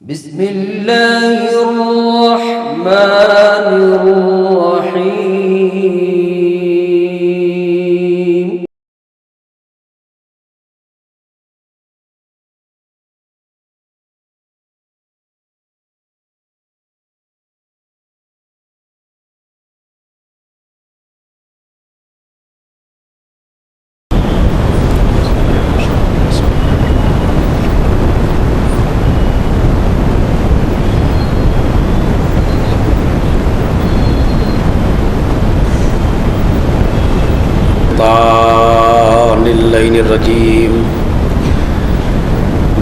بسم اللہ الرحمن الرحیم الليل الرجيم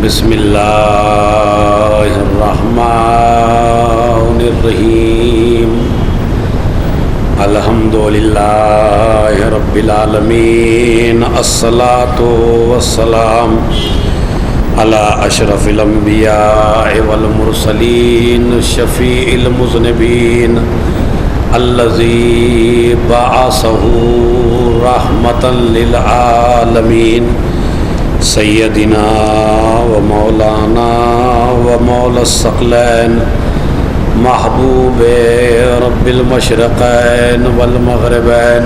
بسم الله الرحمن الرحيم الحمد لله رب العالمين الصلاة والسلام على أشرف الأنبياء والمرسلين شفيع المذنبين الذي بعثه رحمة للعالمين سيدنا ومولانا ومولى الثقلين محبوب رب المشرقين والمغربين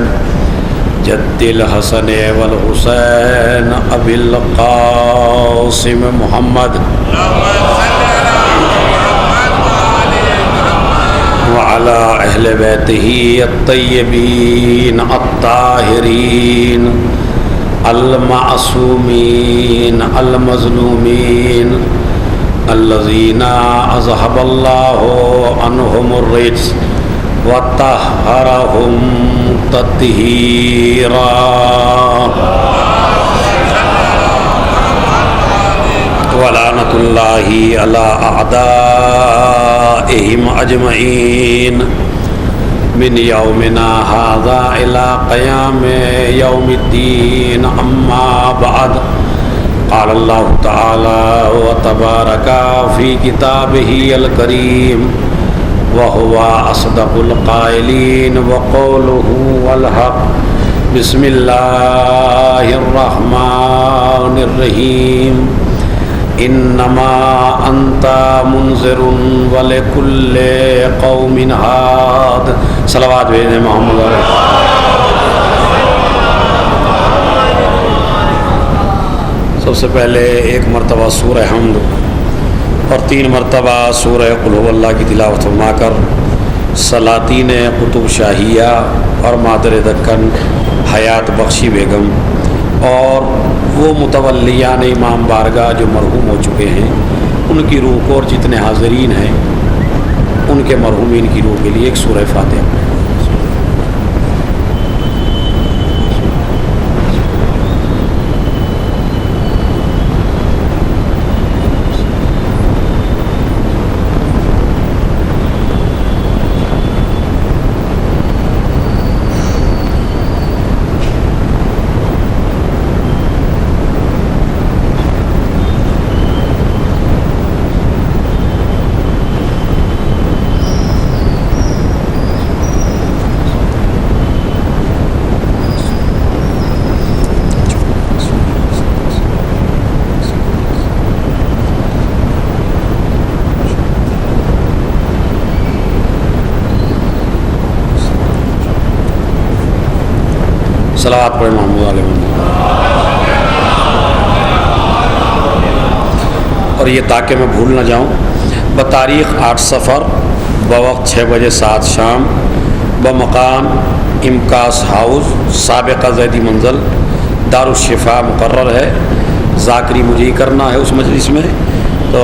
جد الحسن والحسين أبي القاسم محمد وعلى أهل بيته الطيبين الطاهرين المعصومين المظلومين الذين أذهب الله عنهم الرجس وطهرهم تطهيرا ولعنة الله على أعدائهم أجمعين من يومنا هذا إلى قيام يوم الدين أما بعد قال الله تعالى وتبارك في كتابه الكريم وهو أصدق القائلين وقوله والحق بسم الله الرحمن الرحيم انما انت منذر ولکل قوم ہاد صلوات بھیجیں محمد علیہ. سب سے پہلے ایک مرتبہ سورہ حمد اور 3 مرتبہ سورہ قل هو اللہ کی تلاوت فرما کر سلاطین قطب شاہیہ اور مادر دکن حیات بخشی بیگم اور وہ متولیان امام بارگاہ جو مرحوم ہو چکے ہیں ان کی روح کو اور جتنے حاضرین ہیں ان کے مرحومین کی روح کے لیے ایک سورہ فاتحہ. صلوات پڑھیں محمد علیہ وسلم. اور یہ تاکہ میں بھول نہ جاؤں بتاریخ 8 صفر بوقت 6 بجے 7 شام بمقام امکاس ہاؤس سابقہ زیدی منزل دارالشفا مقرر ہے. ذاکری مجھے ہی کرنا ہے اس مجلس میں، تو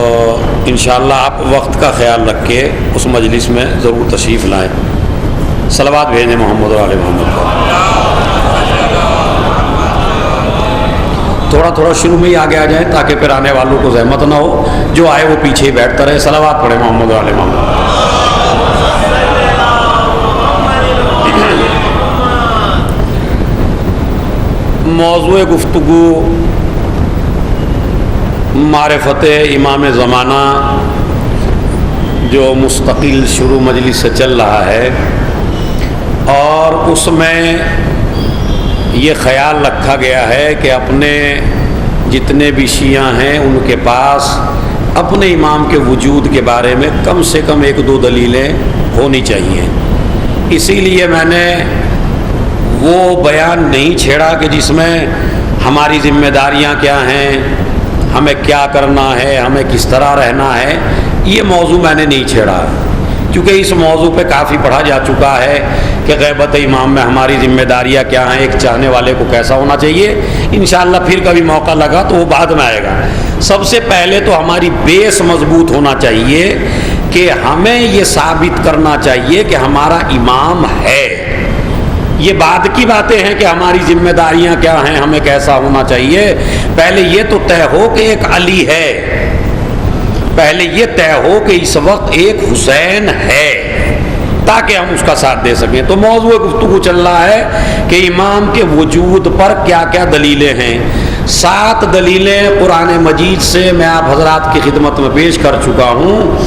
انشاءاللہ آپ وقت کا خیال رکھ کے اس مجلس میں ضرور تشریف لائیں. صلوات بھیجیں محمد علیہ محمد. تھوڑا تھوڑا شروع میں ہی آگے آ جائیں تاکہ پھر آنے والوں کو زحمت نہ ہو، جو آئے وہ پیچھے ہی بیٹھتا رہے. صلوات پڑھیں محمد علیہ محمد. موضوع گفتگو معرفت امام زمانہ جو مستقل شروع مجلس سے چل رہا ہے، اور اس میں یہ خیال رکھا گیا ہے کہ اپنے جتنے بھی شیعہ ہیں ان کے پاس اپنے امام کے وجود کے بارے میں کم سے کم 1-2 دلیلیں ہونی چاہیے. اسی لیے میں نے وہ بیان نہیں چھیڑا کہ جس میں ہماری ذمہ داریاں کیا ہیں، ہمیں کیا کرنا ہے، ہمیں کس طرح رہنا ہے. یہ موضوع میں نے نہیں چھیڑا کیونکہ اس موضوع پہ کافی پڑھا جا چکا ہے کہ غیبت امام میں ہماری ذمہ داریاں کیا ہیں، ایک چاہنے والے کو کیسا ہونا چاہیے. انشاءاللہ پھر کبھی موقع لگا تو وہ بعد میں آئے گا. سب سے پہلے تو ہماری بیس مضبوط ہونا چاہیے کہ ہمیں یہ ثابت کرنا چاہیے کہ ہمارا امام ہے. یہ بعد کی باتیں ہیں کہ ہماری ذمہ داریاں کیا ہیں، ہمیں کیسا ہونا چاہیے. پہلے یہ تو طے ہو کہ ایک علی ہے، پہلے یہ طے ہو کہ اس وقت ایک حسین ہے تاکہ ہم اس کا ساتھ دے سکیں. تو موضوع گفتگو چل رہا ہے کہ امام کے وجود پر کیا کیا دلیلیں ہیں. 7 دلیلیں قرآن مجید سے میں آپ حضرات کی خدمت میں پیش کر چکا ہوں،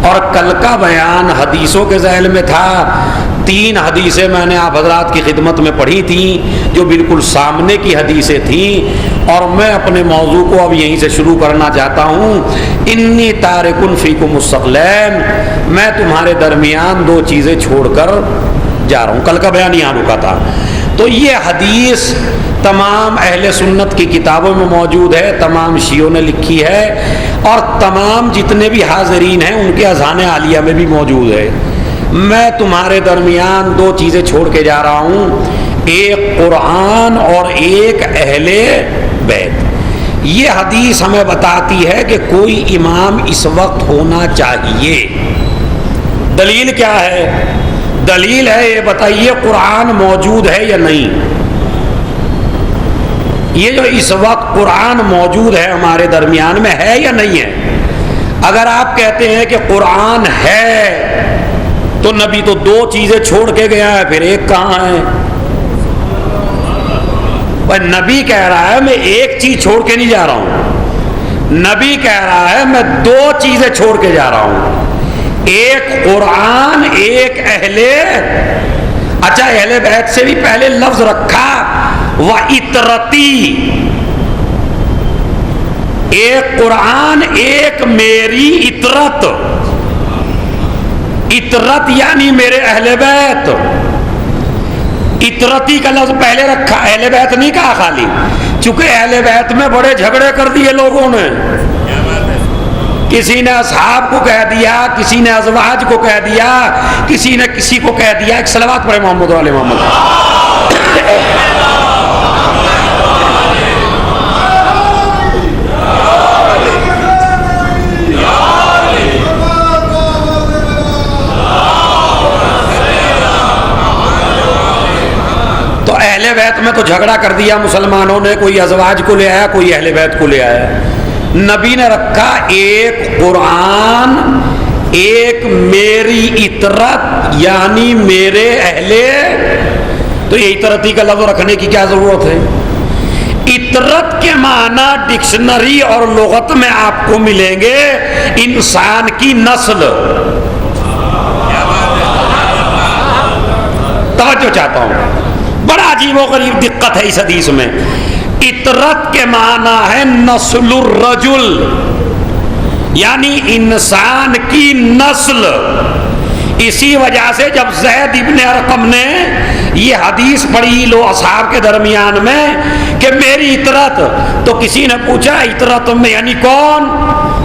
اور کل کا بیان حدیثوں کے ذیل میں تھا. 3 حدیثیں میں نے آپ حضرات کی خدمت میں پڑھی تھیں جو بالکل سامنے کی حدیثیں تھیں، اور میں اپنے موضوع کو اب یہیں سے شروع کرنا چاہتا ہوں. انی تارکن فیکم الثقلین، میں تمہارے درمیان 2 چیزیں چھوڑ کر جا رہا ہوں. کل کا بیان یہاں رکا تھا. تو یہ حدیث تمام اہل سنت کی کتابوں میں موجود ہے، تمام شیعوں نے لکھی ہے، اور تمام جتنے بھی حاضرین ہیں ان کے اذہان عالیہ میں بھی موجود ہے. میں تمہارے درمیان 2 چیزیں چھوڑ کے جا رہا ہوں، ایک قرآن اور ایک اہل بیت. یہ حدیث ہمیں بتاتی ہے کہ کوئی امام اس وقت ہونا چاہیے. دلیل کیا ہے؟ دلیل ہے، یہ بتائیے قرآن موجود ہے یا نہیں. یہ جو اس وقت قرآن موجود ہے ہمارے درمیان میں ہے یا نہیں ہے؟ اگر آپ کہتے ہیں کہ قرآن ہے تو نبی تو 2 چیزیں چھوڑ کے گیا ہے، پھر ایک کہاں ہے؟ بھائی نبی کہہ رہا ہے میں ایک چیز چھوڑ کے نہیں جا رہا ہوں. نبی کہہ رہا ہے میں 2 چیزیں چھوڑ کے جا رہا ہوں، ایک قرآن ایک اہل. اچھا اہل بیت سے بھی پہلے لفظ رکھا وَإِطْرَتِي، ایک قرآن ایک میری اطرت. اطرت یعنی میرے اہل بیت. اطرتی کا لفظ پہلے رکھا، اہل بیت نہیں کہا خالی، چونکہ اہل بیت میں بڑے جھگڑے کر دیے لوگوں نے. کسی نے اصحاب کو کہہ دیا، کسی نے ازواج کو کہہ دیا، کسی نے کسی کو کہہ دیا. ایک صلوات پڑھے محمد علیہ محمد. تو اہل بیت میں تو جھگڑا کر دیا مسلمانوں نے، کوئی ازواج کو لے آیا، کوئی اہل بیت کو لے آیا. نبی نے رکھا ایک قرآن ایک میری اطرت یعنی میرے اہل. تو یہ اطرتی کا لفظ رکھنے کی کیا ضرورت ہے؟ اطرت کے معنی ڈکشنری اور لغت میں آپ کو ملیں گے انسان کی نسل. توجہ چاہتا ہوں، بڑا عجیب و غریب دقت ہے اس حدیث میں. اطرت کے معنی ہے نسل الرجل، یعنی انسان کی نسل. اسی وجہ سے جب زید ابن ارقم نے یہ حدیث پڑھی لو اصحاب کے درمیان میں کہ میری اطرت، تو کسی نے پوچھا اطرت میں یعنی کون؟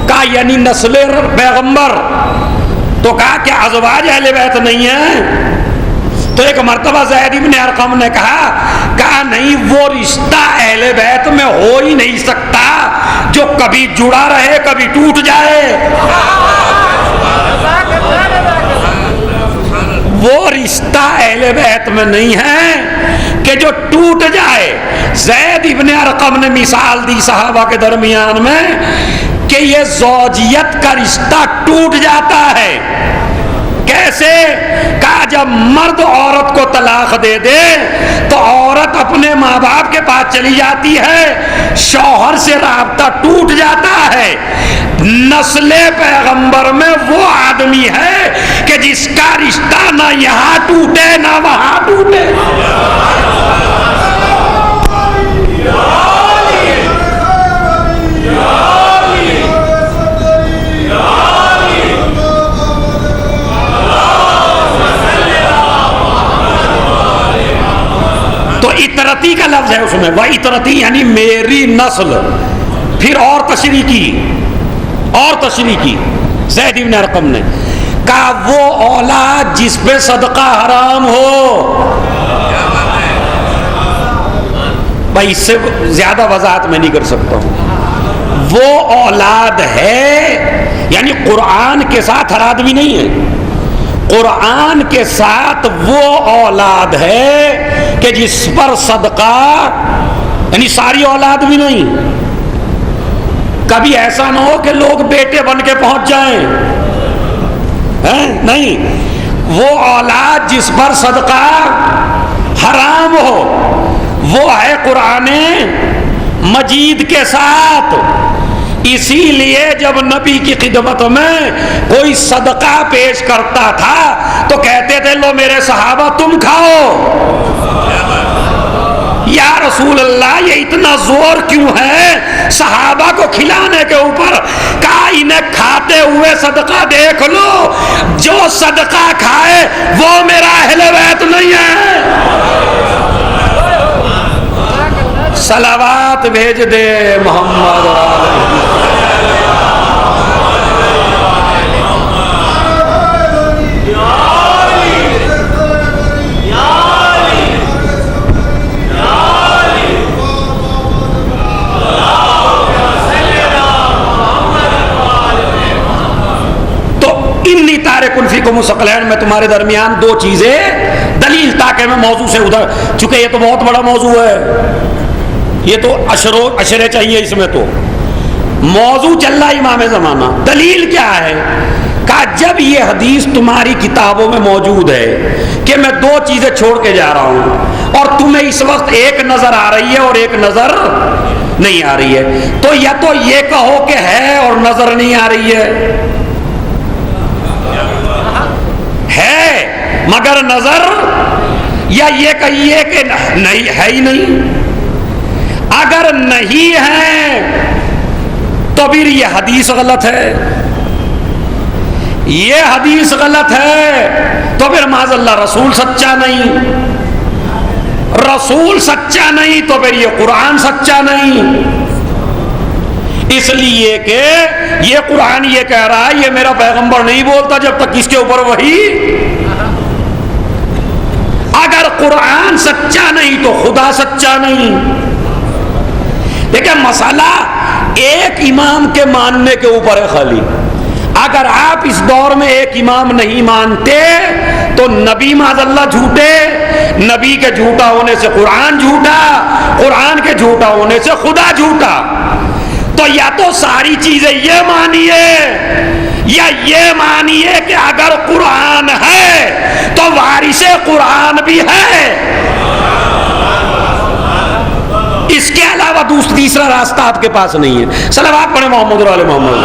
کہا یعنی نسل پیغمبر. تو کہا کیا ازواج اہل بیت نہیں ہیں؟ تو ایک مرتبہ زید ابن ارقم نے کہا نہیں، وہ رشتہ اہل بیت میں ہو ہی نہیں سکتا جو کبھی جڑا رہے کبھی ٹوٹ جائے. وہ رشتہ اہل بیت میں نہیں ہے کہ جو ٹوٹ جائے. زید ابن ارقم نے مثال دی صحابہ کے درمیان میں کہ یہ زوجیت کا رشتہ ٹوٹ جاتا ہے. کیسے؟ کہا جب مرد عورت کو طلاق دے دے تو عورت اپنے ماں باپ کے پاس چلی جاتی ہے، شوہر سے رابطہ ٹوٹ جاتا ہے. نسل پیغمبر میں وہ آدمی ہے کہ جس کا رشتہ نہ یہاں ٹوٹے نہ وہاں ٹوٹے. اطرتی کا لفظ ہے اس میں، وہ اطرتی یعنی میری نسل. پھر اور تشریح کی زید بن ارقم نے کہا وہ اولاد جس پہ صدقہ حرام ہو. بھائی اس سے زیادہ وضاحت میں نہیں کر سکتا ہوں. وہ اولاد ہے یعنی قرآن کے ساتھ ہر آدمی نہیں ہے، قرآن کے ساتھ وہ اولاد ہے کہ جس پر صدقہ، یعنی ساری اولاد بھی نہیں. کبھی ایسا نہ ہو کہ لوگ بیٹے بن کے پہنچ جائیں، نہیں، وہ اولاد جس پر صدقہ حرام ہو وہ ہے قرآن مجید کے ساتھ. اسی لیے جب نبی کی خدمت میں کوئی صدقہ پیش کرتا تھا تو کہتے تھے لو میرے صحابہ تم کھاؤ. یا رسول اللہ یہ اتنا زور کیوں ہے صحابہ کو کھلانے کے اوپر؟ کہا انہیں کھاتے ہوئے صدقہ دیکھ لو، جو صدقہ کھائے وہ میرا اہل بیت نہیں ہے. صلوات بھیج دے محمد. انی تارک فیکم ثقلین، میں تمہارے درمیان دو چیزیں دلیل، تاکہ میں موضوع سے ادھر، چونکہ یہ تو بہت بڑا موضوع ہے، یہ تو اشرے چاہیے اس میں. تو موضوع چل رہا امام زمانہ، دلیل کیا ہے؟ کہا جب یہ حدیث تمہاری کتابوں میں موجود ہے کہ میں دو چیزیں چھوڑ کے جا رہا ہوں اور تمہیں اس وقت ایک نظر آ رہی ہے اور ایک نظر نہیں آ رہی ہے، تو یا تو یہ کہو کہ ہے اور نظر نہیں آ رہی ہے مگر نظر، یا یہ کہیے کہ نہیں ہے ہی نہیں. اگر نہیں ہے تو پھر یہ حدیث غلط ہے، یہ حدیث غلط ہے تو پھر معاذ اللہ رسول سچا نہیں، رسول سچا نہیں تو پھر یہ قرآن سچا نہیں. اس لیے کہ یہ قرآن یہ کہہ رہا ہے یہ میرا پیغمبر نہیں بولتا جب تک اس کے اوپر وحی. اگر قرآن سچا نہیں تو خدا سچا نہیں. دیکھیں مسئلہ ایک امام کے ماننے کے اوپر ہے خالی. اگر آپ اس دور میں ایک امام نہیں مانتے تو نبی معاذ اللہ جھوٹے، نبی کے جھوٹا ہونے سے قرآن جھوٹا، قرآن کے جھوٹا ہونے سے خدا جھوٹا. تو یا تو ساری چیزیں یہ مانیے یا یہ مانیے کہ اگر قرآن ہے تو وارث قرآن بھی ہے. اس کے علاوہ تیسرا راستہ آپ کے پاس نہیں ہے. صلوات پڑھیں محمد علی محمد.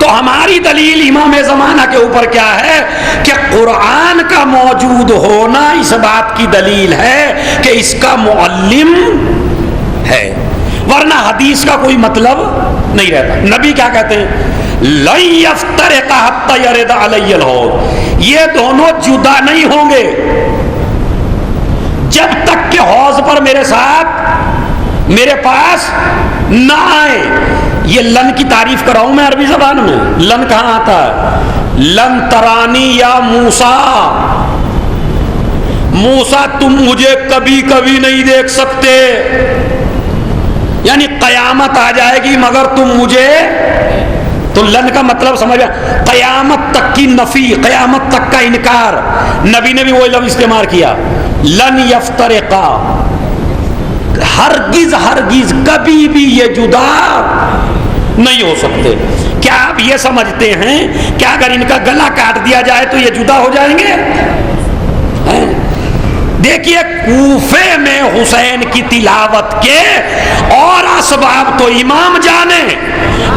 تو ہماری دلیل امام زمانہ کے اوپر کیا ہے کہ قرآن کا موجود ہونا اس بات کی دلیل ہے کہ اس کا معلم ہے، ورنہ حدیث کا کوئی مطلب نہیں رہتا. نبی کیا کہتے ہیں؟ لن یفترقا حتی یرد علی الحوض، یہ دونوں جدا نہیں ہوں گے جب تک کہ حوض پر میرے ساتھ میرے پاس نہ آئے. یہ لن کی تعریف کراؤں میں عربی زبان میں؟ لن کہاں آتا ہے؟ لن ترانی یا موسیٰ، موسیٰ تم مجھے کبھی کبھی نہیں دیکھ سکتے، یعنی قیامت آ جائے گی مگر تم مجھے. تو لن کا مطلب سمجھا، قیامت تک کی نفی، قیامت تک کا انکار. نبی نے بھی وہی لفظ استعمال کیا، لن یفترقا، ہرگز ہرگز کبھی بھی یہ جدا نہیں ہو سکتے. کیا آپ یہ سمجھتے ہیں کہ اگر ان کا گلا کاٹ دیا جائے تو یہ جدا ہو جائیں گے؟ دیکھیے کوفے میں حسین کی تلاوت کے اور اسباب تو امام جانے،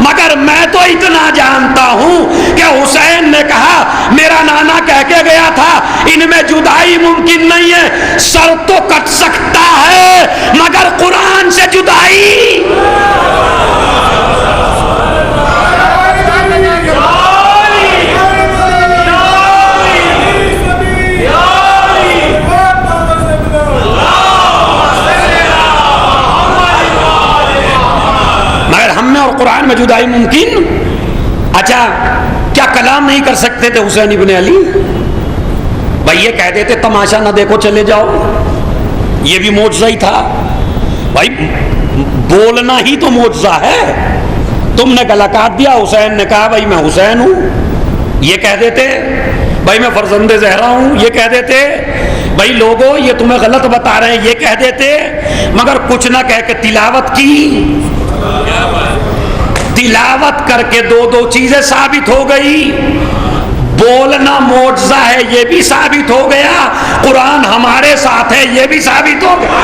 مگر میں تو اتنا جانتا ہوں کہ حسین نے کہا میرا نانا کہہ کے گیا تھا ان میں جدائی ممکن نہیں ہے. سر تو کٹ سکتا ہے مگر قرآن سے جدائی. اور قرآن میں جدائی ممکن؟ اچھا کیا کلام نہیں کر سکتے تھے حسین ابن علی؟ بھائی یہ کہہ دیتے تماشا نہ دیکھو چلے جاؤ، یہ بھی معجزہ ہی تھا۔ بھائی بولنا ہی تو معجزہ ہے۔ تم نے گلا کاٹ دیا، حسین نے کہا بھائی میں حسین ہوں، یہ کہہ دیتے۔ بھائی میں فرزند زہرا ہوں، یہ کہہ دیتے۔ بھائی لوگوں یہ تمہیں غلط بتا رہے ہیں، یہ کہہ دیتے۔ مگر کچھ نہ کہہ کے تلاوت کی، تلاوت کر کے دو چیزیں ثابت ہو گئی۔ بولنا معجزہ ہے یہ بھی ثابت ہو گیا، قرآن ہمارے ساتھ ہے یہ بھی ثابت ہو گیا۔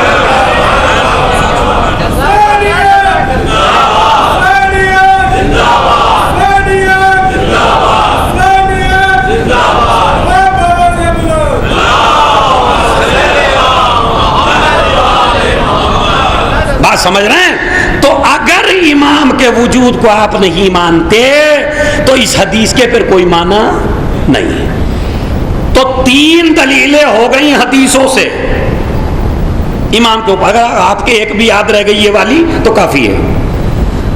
بات سمجھ رہے ہیں؟ تو اگر امام کے وجود کو آپ نہیں مانتے تو اس حدیث کے پھر کوئی معنی نہیں۔ تو 3 دلیلیں ہو گئی حدیثوں سے امام کے اوپر، اگر آپ کے ایک بھی یاد رہ گئی یہ والی تو کافی ہے۔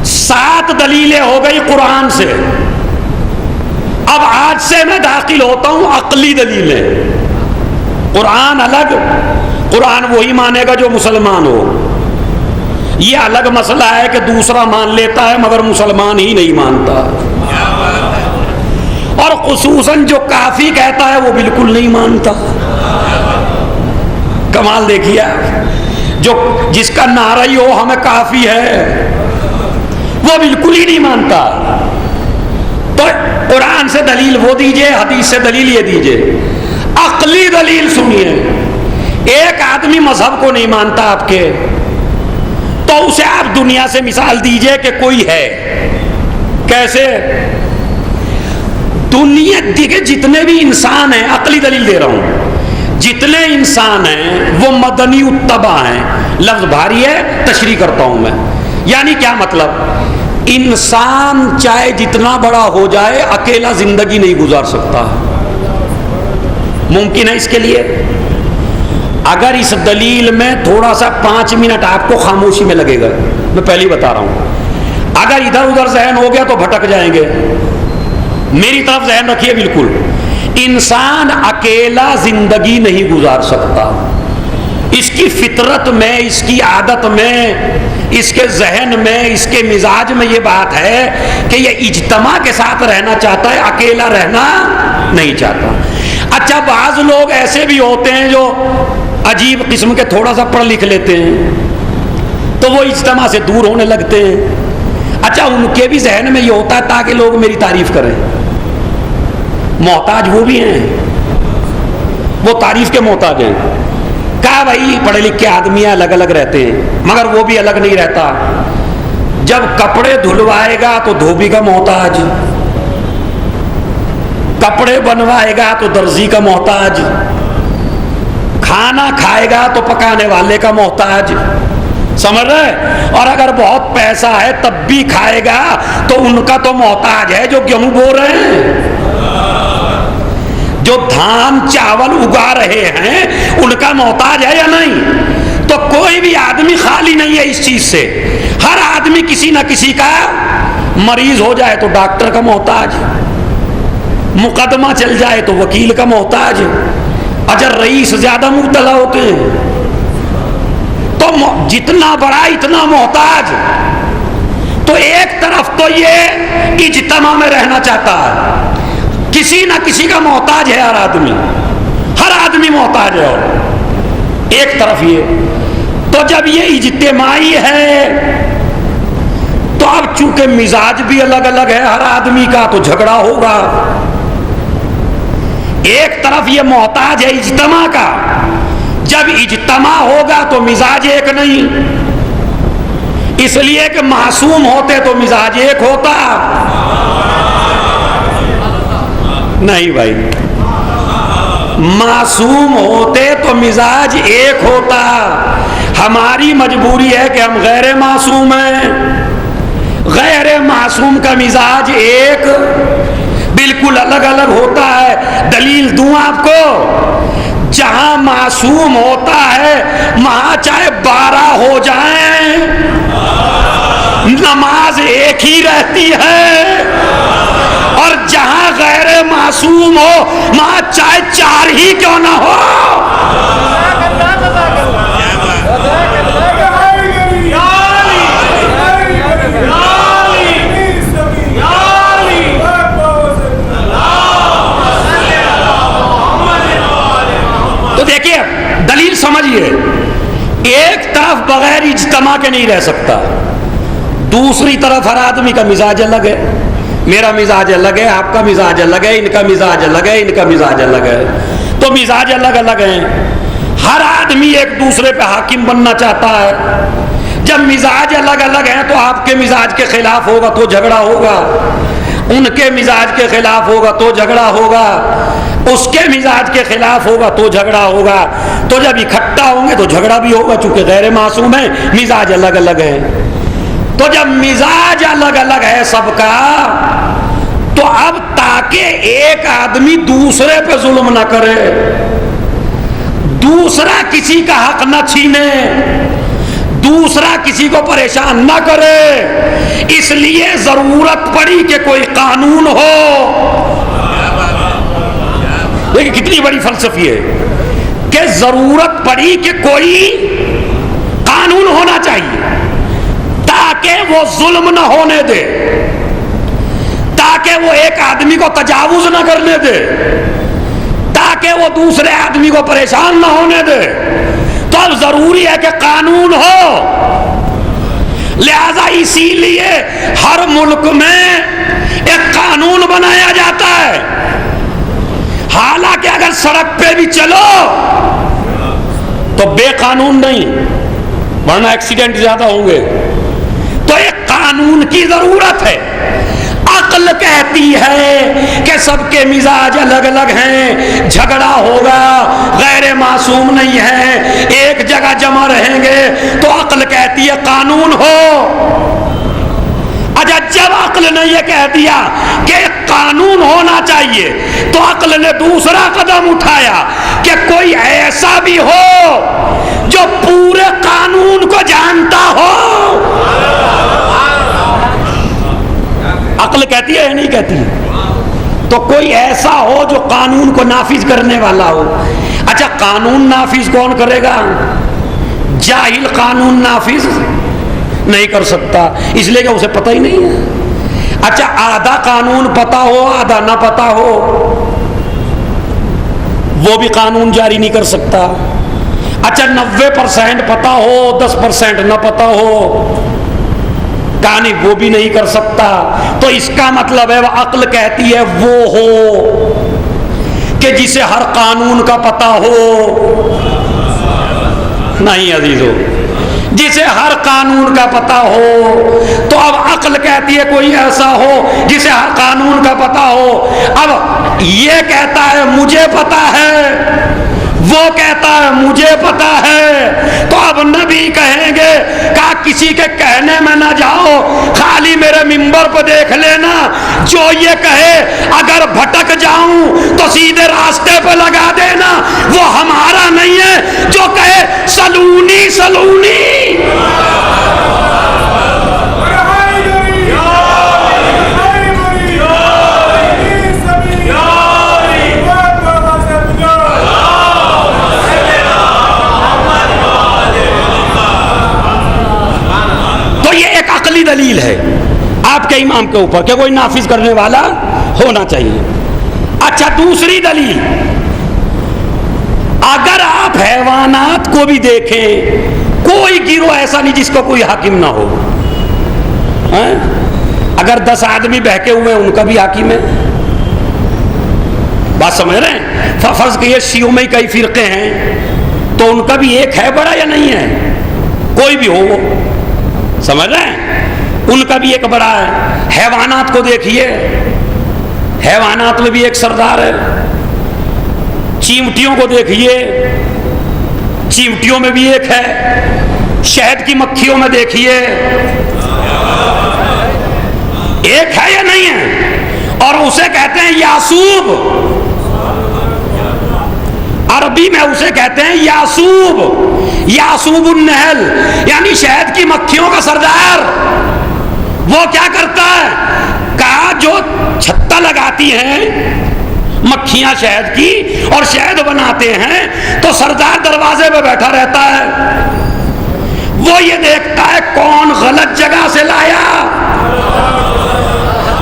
7 دلیلیں ہو گئی قرآن سے۔ اب آج سے میں داخل ہوتا ہوں عقلی دلیلیں۔ قرآن الگ، قرآن وہی مانے گا جو مسلمان ہو۔ یہ الگ مسئلہ ہے کہ دوسرا مان لیتا ہے مگر مسلمان ہی نہیں مانتا، اور خصوصاً جو کافی کہتا ہے وہ بالکل نہیں مانتا۔ کمال دیکھیے، جو جس کا نعرہ ہی ہو ہمیں کافی ہے وہ بالکل ہی نہیں مانتا۔ تو قرآن سے دلیل وہ دیجئے، حدیث سے دلیل یہ دیجئے۔ عقلی دلیل سنیے، ایک آدمی مذہب کو نہیں مانتا آپ کے، تو اسے آپ دنیا سے مثال دیجئے کہ کوئی ہے۔ کیسے؟ دنیا کے جتنے بھی انسان ہیں، عقلی دلیل دے رہا ہوں، جتنے انسان ہیں وہ مدنی اتباع ہیں۔ لفظ بھاری ہے، تشریح کرتا ہوں میں۔ یعنی کیا مطلب؟ انسان چاہے جتنا بڑا ہو جائے اکیلا زندگی نہیں گزار سکتا۔ ممکن ہے اس کے لیے؟ اگر اس دلیل میں تھوڑا سا 5 منٹ آپ کو خاموشی میں لگے گا، میں پہلے بتا رہا ہوں، اگر ادھر ادھر ذہن ہو گیا تو بھٹک جائیں گے۔ میری طرف ذہن رکھیے بالکل۔ انسان اکیلا زندگی نہیں گزار سکتا۔ اس کی فطرت میں، اس کی عادت میں، اس کے ذہن میں، اس کے مزاج میں یہ بات ہے کہ یہ اجتماع کے ساتھ رہنا چاہتا ہے، اکیلا رہنا نہیں چاہتا۔ اچھا بعض لوگ ایسے بھی ہوتے ہیں جو عجیب قسم کے تھوڑا سا پڑھ لکھ لیتے ہیں تو وہ اجتماع سے دور ہونے لگتے ہیں۔ اچھا ان کے بھی ذہن میں یہ ہوتا ہے تاکہ لوگ میری تعریف کریں۔ محتاج وہ بھی ہیں، وہ تعریف کے محتاج ہیں۔ کہا بھائی پڑھے لکھے آدمی الگ الگ رہتے ہیں، مگر وہ بھی الگ نہیں رہتا۔ جب کپڑے دھلوائے گا تو دھوبی کا محتاج، کپڑے بنوائے گا تو درزی کا محتاج، کھانا کھائے گا تو پکانے والے کا محتاج۔ سمجھ رہے؟ اور اگر بہت پیسہ ہے تب بھی کھائے گا تو ان کا تو محتاج ہے جو گیہوں بو رہے ہیں، جو دھان چاول اگا رہے ہیں ان کا محتاج ہے یا نہیں؟ تو کوئی بھی آدمی خالی نہیں ہے اس چیز سے۔ ہر آدمی کسی نہ کسی کا مریض ہو جائے تو ڈاکٹر کا محتاج، مقدمہ چل جائے تو وکیل کا محتاج، اجر رئیس زیادہ مبتلا ہوتے ہیں۔ تو جتنا بڑا اتنا محتاج۔ تو ایک طرف تو یہ اجتماع میں رہنا چاہتا ہے، کسی نہ کسی کا محتاج ہے ہر آدمی محتاج ہے۔ اور ایک طرف یہ، تو جب یہ اجتماعی ہے تو اب چونکہ مزاج بھی الگ الگ ہے ہر آدمی کا تو جھگڑا ہوگا۔ ایک طرف یہ محتاج ہے اجتماع کا، جب اجتماع ہوگا تو مزاج ایک نہیں، اس لیے کہ معصوم ہوتے تو مزاج ایک ہوتا۔ نہیں بھائی، معصوم ہوتے تو مزاج ایک ہوتا۔ ہماری مجبوری ہے کہ ہم غیر معصوم ہیں، غیر معصوم کا مزاج ایک بالکل الگ الگ ہوتا ہے۔ دلیل دوں آپ کو، جہاں معصوم ہوتا ہے وہاں چاہے 12 ہو جائیں نماز ایک ہی رہتی ہے، اور جہاں غیر معصوم ہو وہاں چاہے چار ہی کیوں نہ ہو۔ تو دیکھیے دلیل سمجھیے، ایک طرف بغیر اجتماع کے نہیں رہ سکتا، دوسری طرف ہر آدمی کا مزاج الگ ہے، میرا مزاج الگ ہے، آپ کا مزاج الگ ہے، ان کا مزاج الگ ہے، ان کا مزاج الگ ہے، تو مزاج الگ الگ ہیں، ہر آدمی ایک دوسرے پہ حاکم بننا چاہتا ہے۔ جب مزاج الگ الگ ہیں تو آپ کے مزاج کے خلاف ہوگا تو جھگڑا ہوگا، ان کے مزاج کے خلاف ہوگا تو جھگڑا ہوگا، اس کے مزاج کے خلاف ہوگا تو جھگڑا ہوگا، تو جب اکٹھا ہوں گے تو جھگڑا بھی ہوگا، چونکہ غیر معصوم ہیں، مزاج الگ الگ ہیں۔ تو جب مزاج الگ الگ ہے سب کا، تو اب تاکہ ایک آدمی دوسرے پہ ظلم نہ کرے، دوسرا کسی کا حق نہ چھینے، دوسرا کسی کو پریشان نہ کرے، اس لیے ضرورت پڑی کہ کوئی قانون ہو۔ دیکھیں کتنی بڑی فلسفی ہے کہ ضرورت پڑی کہ کوئی قانون ہونا چاہیے تاکہ وہ ظلم نہ ہونے دے، تاکہ وہ ایک آدمی کو تجاوز نہ کرنے دے، تاکہ وہ دوسرے آدمی کو پریشان نہ ہونے دے۔ تو اب ضروری ہے کہ قانون ہو، لہذا اسی لیے ہر ملک میں ایک قانون بنایا جاتا ہے، حالانکہ اگر سڑک پہ بھی چلو تو بے قانون نہیں، ورنہ ایکسیڈنٹ زیادہ ہوں گے، تو ایک قانون کی ضرورت ہے۔ عقل کہتی ہے کہ سب کے مزاج الگ الگ ہیں، جھگڑا ہوگا، غیر معصوم نہیں ہے، ایک جگہ جمع رہیں گے، تو عقل کہتی ہے قانون ہو۔ اچھا جب عقل نے یہ کہہ دیا کہ قانون ہونا چاہیے، تو عقل نے دوسرا قدم اٹھایا کہ کوئی ایسا بھی ہو جو پورے قانون کو جانتا ہو۔ عقل کہتی ہے یا نہیں کہتی؟ تو کوئی ایسا ہو جو قانون کو نافذ کرنے والا ہو۔ اچھا قانون نافذ کون کرے گا؟ جاہل قانون نافذ نہیں کر سکتا، اس لیے کہ اسے پتہ ہی نہیں ہے۔ اچھا آدھا قانون پتہ ہو آدھا نہ پتہ ہو، وہ بھی قانون جاری نہیں کر سکتا۔ اچھا 90% پتہ ہو 10% نہ پتہ ہو، کہانی وہ بھی نہیں کر سکتا۔ تو اس کا مطلب ہے وہ عقل کہتی ہے وہ ہو کہ جسے ہر قانون کا پتہ ہو۔ نہیں عزیزو، جسے ہر قانون کا پتہ ہو، تو اب عقل کہتی ہے کوئی ایسا ہو جسے ہر قانون کا پتہ ہو۔ اب یہ کہتا ہے مجھے پتہ ہے، وہ کہتا ہے مجھے پتہ ہے، تو اب نبی کہیں گے کہ کسی کے کہنے میں نہ جاؤ، خالی میرے منبر پہ دیکھ لینا، جو یہ کہے اگر بھٹک جاؤں تو سیدھے راستے پہ لگا دینا، وہ ہمارا نہیں ہے جو کہے سلونی سلونی۔ دلیل ہے آپ کے امام کے اوپر کہ کوئی نافذ کرنے والا ہونا چاہیے۔ اچھا دوسری دلیل، اگر آپ حیوانات کو بھی دیکھیں، کوئی گروہ ایسا نہیں جس کو کوئی حاکم نہ ہو۔ اگر 10 آدمی بہکے ہوئے ان کا بھی حاکم ہے، بات سمجھ رہے ہیں؟ فرض کہ یہ شیعوں میں کئی فرقے ہیں تو ان کا بھی ایک ہے بڑا یا نہیں ہے؟ کوئی بھی ہو، سمجھ رہے ہیں؟ ان کا بھی ایک بڑا ہے۔ حیوانات کو دیکھیے، حیوانات میں بھی ایک سردار ہے۔ چیمٹیوں کو دیکھیے، چیمٹیوں میں بھی ایک ہے۔ شہد کی مکھیوں میں دیکھیے، ایک ہے یا نہیں ہے؟ اور اسے کہتے ہیں یاسوب، عربی میں اسے کہتے ہیں یاسوب، یاسوب النحل، یعنی شہد کی مکھیوں کا سردار۔ وہ کیا کرتا ہے؟ کہا جو چھتا لگاتی ہیں مکھیاں شہد کی اور شہد بناتے ہیں تو سردار دروازے پہ بیٹھا رہتا ہے، وہ یہ دیکھتا ہے کون غلط جگہ سے لایا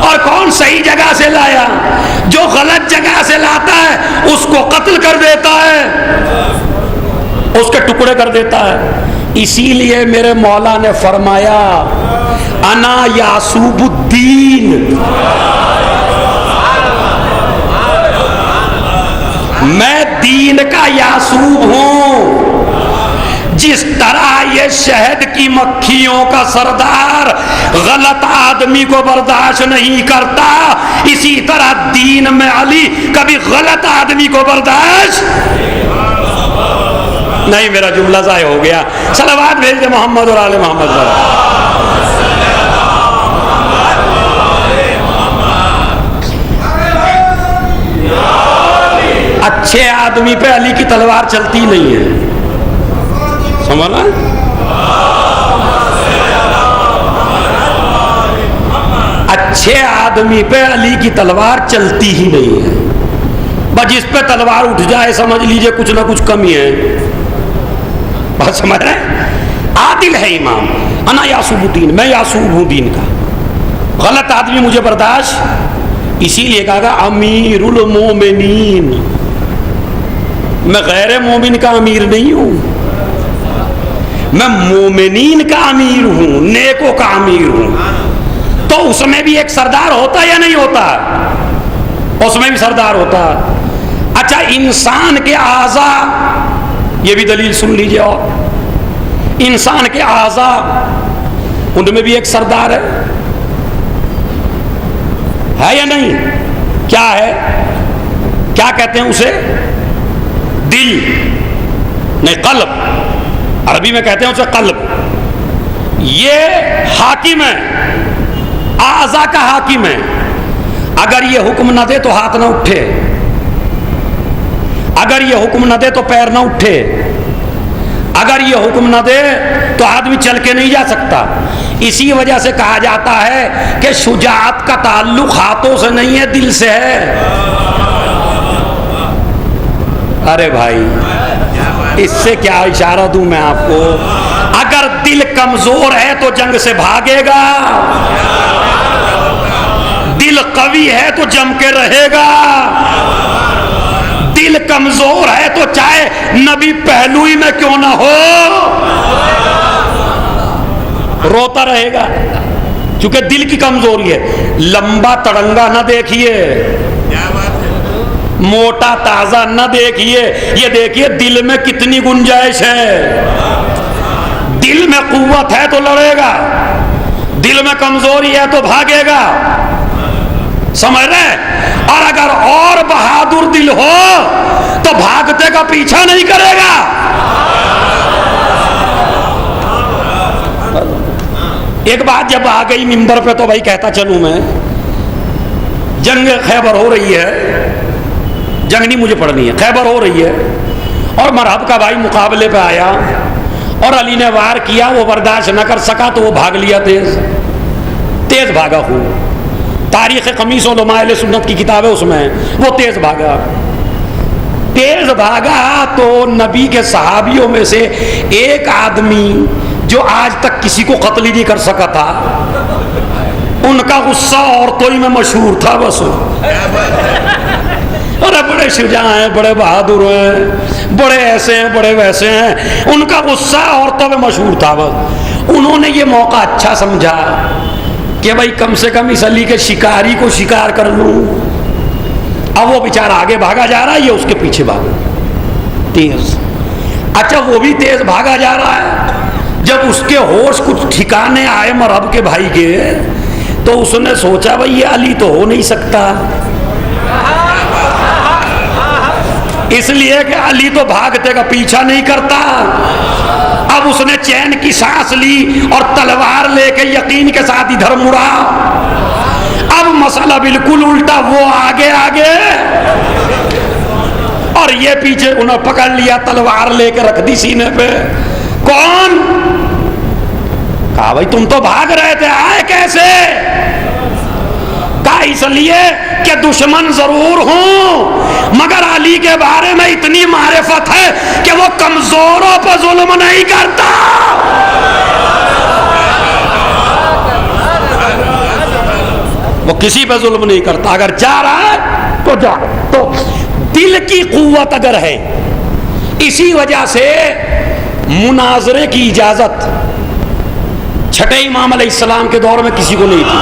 اور کون صحیح جگہ سے لایا. جو غلط جگہ سے لاتا ہے اس کو قتل کر دیتا ہے، اس کے ٹکڑے کر دیتا ہے. اسی لیے میرے مولا نے فرمایا انا یعصوب الدین، میں دین کا یعصوب ہوں. جس طرح یہ شہد کی مکھیوں کا سردار غلط آدمی کو برداشت نہیں کرتا، اسی طرح دین میں علی کبھی غلط آدمی کو برداشت نہیں. میرا جملہ ضائع ہو گیا. صلوات بھیج دے محمد اور آل محمد پر. اچھے آدمی پہ علی کی تلوار چلتی نہیں ہے، سمجھنا؟ اچھے آدمی پہ علی کی تلوار چلتی ہی نہیں ہے. بس جس پہ تلوار اٹھ جائے سمجھ لیجئے کچھ نہ کچھ کمی ہے. بات سمجھ رہے ہیں؟ عادل ہے امام. انا یعصوب الدین، میں یعصوب ہوں دین کا. غلط آدمی مجھے برداشت، اسی لیے کہا گا امیر المومنین. میں غیر مومن کا امیر نہیں ہوں، میں مومنین کا امیر ہوں، نیکوں کا امیر ہوں. تو اس میں بھی ایک سردار ہوتا یا نہیں ہوتا؟ اس میں بھی سردار ہوتا. اچھا انسان کے اعضاء، یہ بھی دلیل سن لیجئے. اور انسان کے اعضاء ان میں بھی ایک سردار ہے یا نہیں؟ کیا ہے؟ کیا کہتے ہیں اسے؟ دل نہیں، قلب. عربی میں کہتے ہیں اسے قلب. یہ حاکم ہے، اعضاء کا حاکم ہے. اگر یہ حکم نہ دے تو ہاتھ نہ اٹھے، اگر یہ حکم نہ دے تو پیر نہ اٹھے، اگر یہ حکم نہ دے تو آدمی چل کے نہیں جا سکتا. اسی وجہ سے کہا جاتا ہے کہ شجاعت کا تعلق ہاتھوں سے نہیں ہے، دل سے ہے. ارے بھائی اس سے کیا اشارہ دوں میں آپ کو؟ اگر دل کمزور ہے تو جنگ سے بھاگے گا، دل قوی ہے تو جم کے رہے گا. دل کمزور ہے تو چاہے نبی پہلوئی میں کیوں نہ ہو روتا رہے گا، کیونکہ دل کی کمزوری ہے. لمبا تڑنگا نہ دیکھیے، موٹا تازہ نہ دیکھیے، یہ دیکھیے دل میں کتنی گنجائش ہے. دل میں قوت ہے تو لڑے گا، دل میں کمزوری ہے تو بھاگے گا. سمجھ رہے؟ اور اگر اور بہادر دل ہو تو بھاگتے کا پیچھا نہیں کرے گا. ایک بات جب آ گئی منبر پہ تو بھائی کہتا چلوں میں، جنگ خیبر ہو رہی ہے، جنگ نہیں مجھے پڑھنی ہے، خیبر ہو رہی ہے، اور مرحب کا بھائی مقابلے پہ آیا اور علی نے وار کیا، وہ برداشت نہ کر سکا تو وہ بھاگ لیا، تیز بھاگا. خوب تاریخ قمیص علماء اہل سنت کی کتاب ہے، اس میں وہ تیز بھاگا. تیز بھاگا تو نبی کے صحابیوں میں سے ایک آدمی جو آج تک کسی کو قتل ہی نہیں کر سکا تھا، ان کا غصہ عورتوں ہی میں مشہور تھا. بس ارے بڑے شجاع ہیں، بڑے بہادر ہیں، بڑے ایسے ہیں، بڑے ویسے ہیں، ان کا غصہ عورتوں میں مشہور تھا. بس انہوں نے یہ موقع اچھا سمجھا کہ بھائی کم سے کم اس علی کے شکاری کو شکار کر لوں. اب وہ بیچارہ آگے بھاگا جا رہا ہے، یہ اس کے پیچھے بھاگا تیز. اچھا وہ بھی تیز بھاگا جا رہا ہے. جب اس کے ہوش کچھ ٹھکانے آئے مرحب کے بھائی کے، تو اس نے سوچا بھائی یہ علی تو ہو نہیں سکتا، اس لیے کہ علی تو بھاگتے کا پیچھا نہیں کرتا. اب اس نے چین کی سانس لی اور تلوار لے کے یقین کے ساتھ ادھر مڑا. اب مسئلہ بالکل الٹا، وہ آگے آگے اور یہ پیچھے. انہوں پکڑ لیا، تلوار لے کے رکھ دی سینے پہ. کون؟ کہا بھائی تم تو بھاگ رہے تھے، آئے کیسے؟ اس لیے کہ دشمن ضرور ہوں مگر علی کے بارے میں اتنی معرفت ہے کہ وہ کمزوروں پر ظلم نہیں کرتا. وہ کسی پہ ظلم نہیں کرتا. اگر جا رہا ہے تو جا. تو دل کی قوت اگر ہے، اسی وجہ سے مناظرے کی اجازت چھٹے امام علیہ السلام کے دور میں کسی کو نہیں تھی.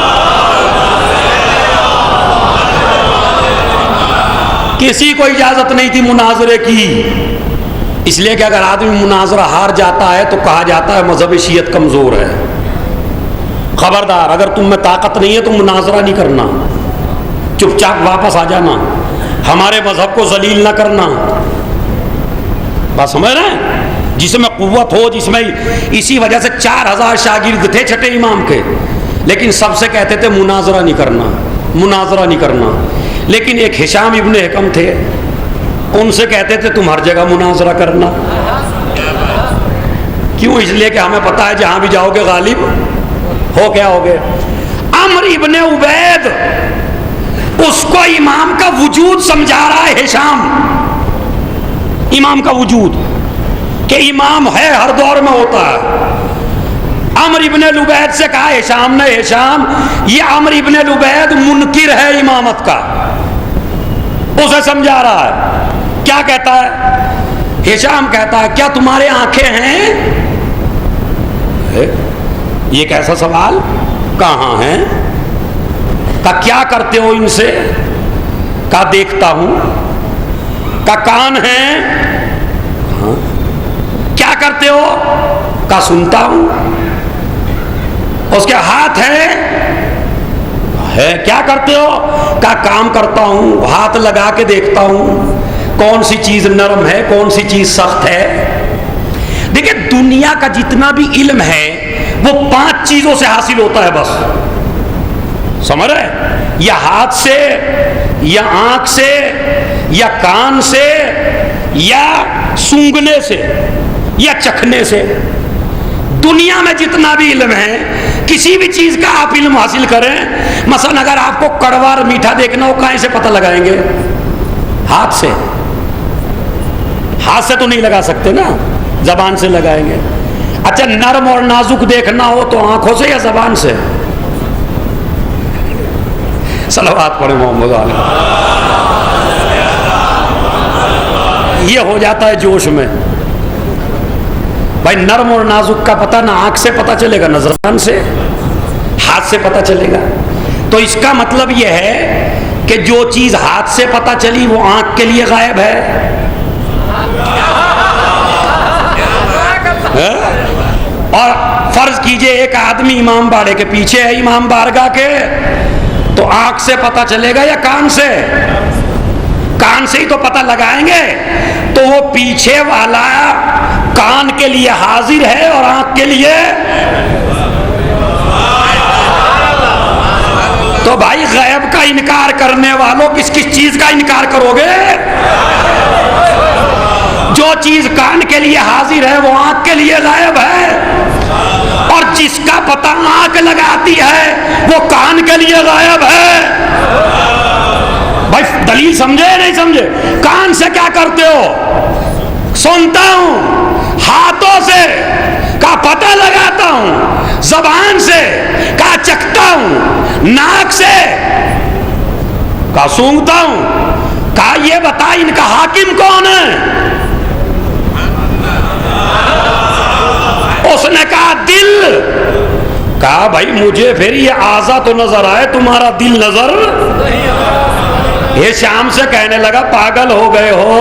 کسی کو اجازت نہیں تھی مناظرے کی، اس لیے کہ اگر آدمی مناظرہ ہار جاتا ہے تو کہا جاتا ہے مذہب شیعت کمزور ہے. خبردار، اگر تم میں طاقت نہیں ہے تو مناظرہ نہیں کرنا، چپ چاپ واپس آ جانا، ہمارے مذہب کو ذلیل نہ کرنا. بات سمجھ رہے ہیں؟ جس میں قوت ہو، جس میں، اسی وجہ سے 4000 شاگرد تھے چھٹے امام کے، لیکن سب سے کہتے تھے مناظرہ نہیں کرنا، مناظرہ نہیں کرنا. لیکن ایک ہشام ابن حکم تھے، ان سے کہتے تھے تم ہر جگہ مناظرہ کرنا. کیوں؟ اس لیے کہ ہمیں پتا ہے جہاں بھی جاؤ گے غالب ہو کیا ہوگے. عمر ابن عبید اس کو امام کا وجود سمجھا رہا ہے ہشام، امام کا وجود کہ امام ہے، ہر دور میں ہوتا ہے. عمر ابن لبید سے کہا ہشام نے، ہشام یہ عمر ابن لبید منکر ہے امامت کا، اسے سمجھا رہا ہے. کیا کہتا ہے ہشام؟ کہتا ہے کیا تمہارے آنکھیں ہیں؟ یہ کیسا سوال؟ کہاں ہیں؟ کا کیا کرتے ہو ان سے؟ کا دیکھتا ہوں. کا کان ہیں؟ ہاں. کیا کرتے ہو؟ کا سنتا ہوں. اس کے ہاتھ ہیں؟ ہے. کیا کرتے ہو؟ کا کام کرتا ہوں، ہاتھ لگا کے دیکھتا ہوں کون سی چیز نرم ہے، کون سی چیز سخت ہے. دیکھیں دنیا کا جتنا بھی علم ہے وہ 5 چیزوں سے حاصل ہوتا ہے بس. سمجھ رہے؟ یا ہاتھ سے، یا آنکھ سے، یا کان سے، یا سونگنے سے، یا چکھنے سے. دنیا میں جتنا بھی علم ہے، کسی بھی چیز کا آپ علم حاصل کریں، مثلا اگر آپ کو کڑوا اور میٹھا دیکھنا ہو کہاں سے پتہ لگائیں گے؟ ہاتھ سے. ہاتھ سے تو نہیں لگا سکتے نا، زبان سے لگائیں گے. اچھا نرم اور نازک دیکھنا ہو تو آنکھوں سے یا زبان سے؟ صلوات پڑھیں محمد علیہ. یہ ہو جاتا ہے جوش میں. بھائی نرم اور نازک کا پتہ نہ آنکھ سے پتہ چلے گا، نہ زبان سے، ہاتھ سے پتہ چلے گا. تو اس کا مطلب یہ ہے کہ جو چیز ہاتھ سے پتہ چلی وہ آنکھ کے لیے غائب ہے. اور فرض کیجئے ایک آدمی امام باڑے کے پیچھے ہے، امام بارگاہ کے، تو آنکھ سے پتہ چلے گا یا کان سے؟ کان سے ہی تو پتہ لگائیں گے. تو وہ پیچھے والا کان کے لیے حاضر ہے اور آنکھ کے لیے. تو بھائی غیب کا انکار کرنے والوں کس کس چیز کا انکار کرو گے؟ جو چیز کان کے لیے حاضر ہے وہ آنکھ کے لیے غائب ہے، اور جس کا پتہ آنکھ لگاتی ہے وہ کان کے لیے غائب ہے. بھائی دلیل سمجھے نہیں سمجھے؟ کان سے کیا کرتے ہو؟ سنتا ہوں. ہاتھوں سے کا پتہ لگاتا ہوں. زبان سے کا چکھتا ہوں. ناک سے کا سونگتا ہوں. کا یہ بتا ان کا حاکم کون ہے؟ اس نے کہا دل. کہا بھائی مجھے پھر یہ اعضا تو نظر آئے، تمہارا دل نظر. یہ شام سے کہنے لگا پاگل ہو گئے ہو،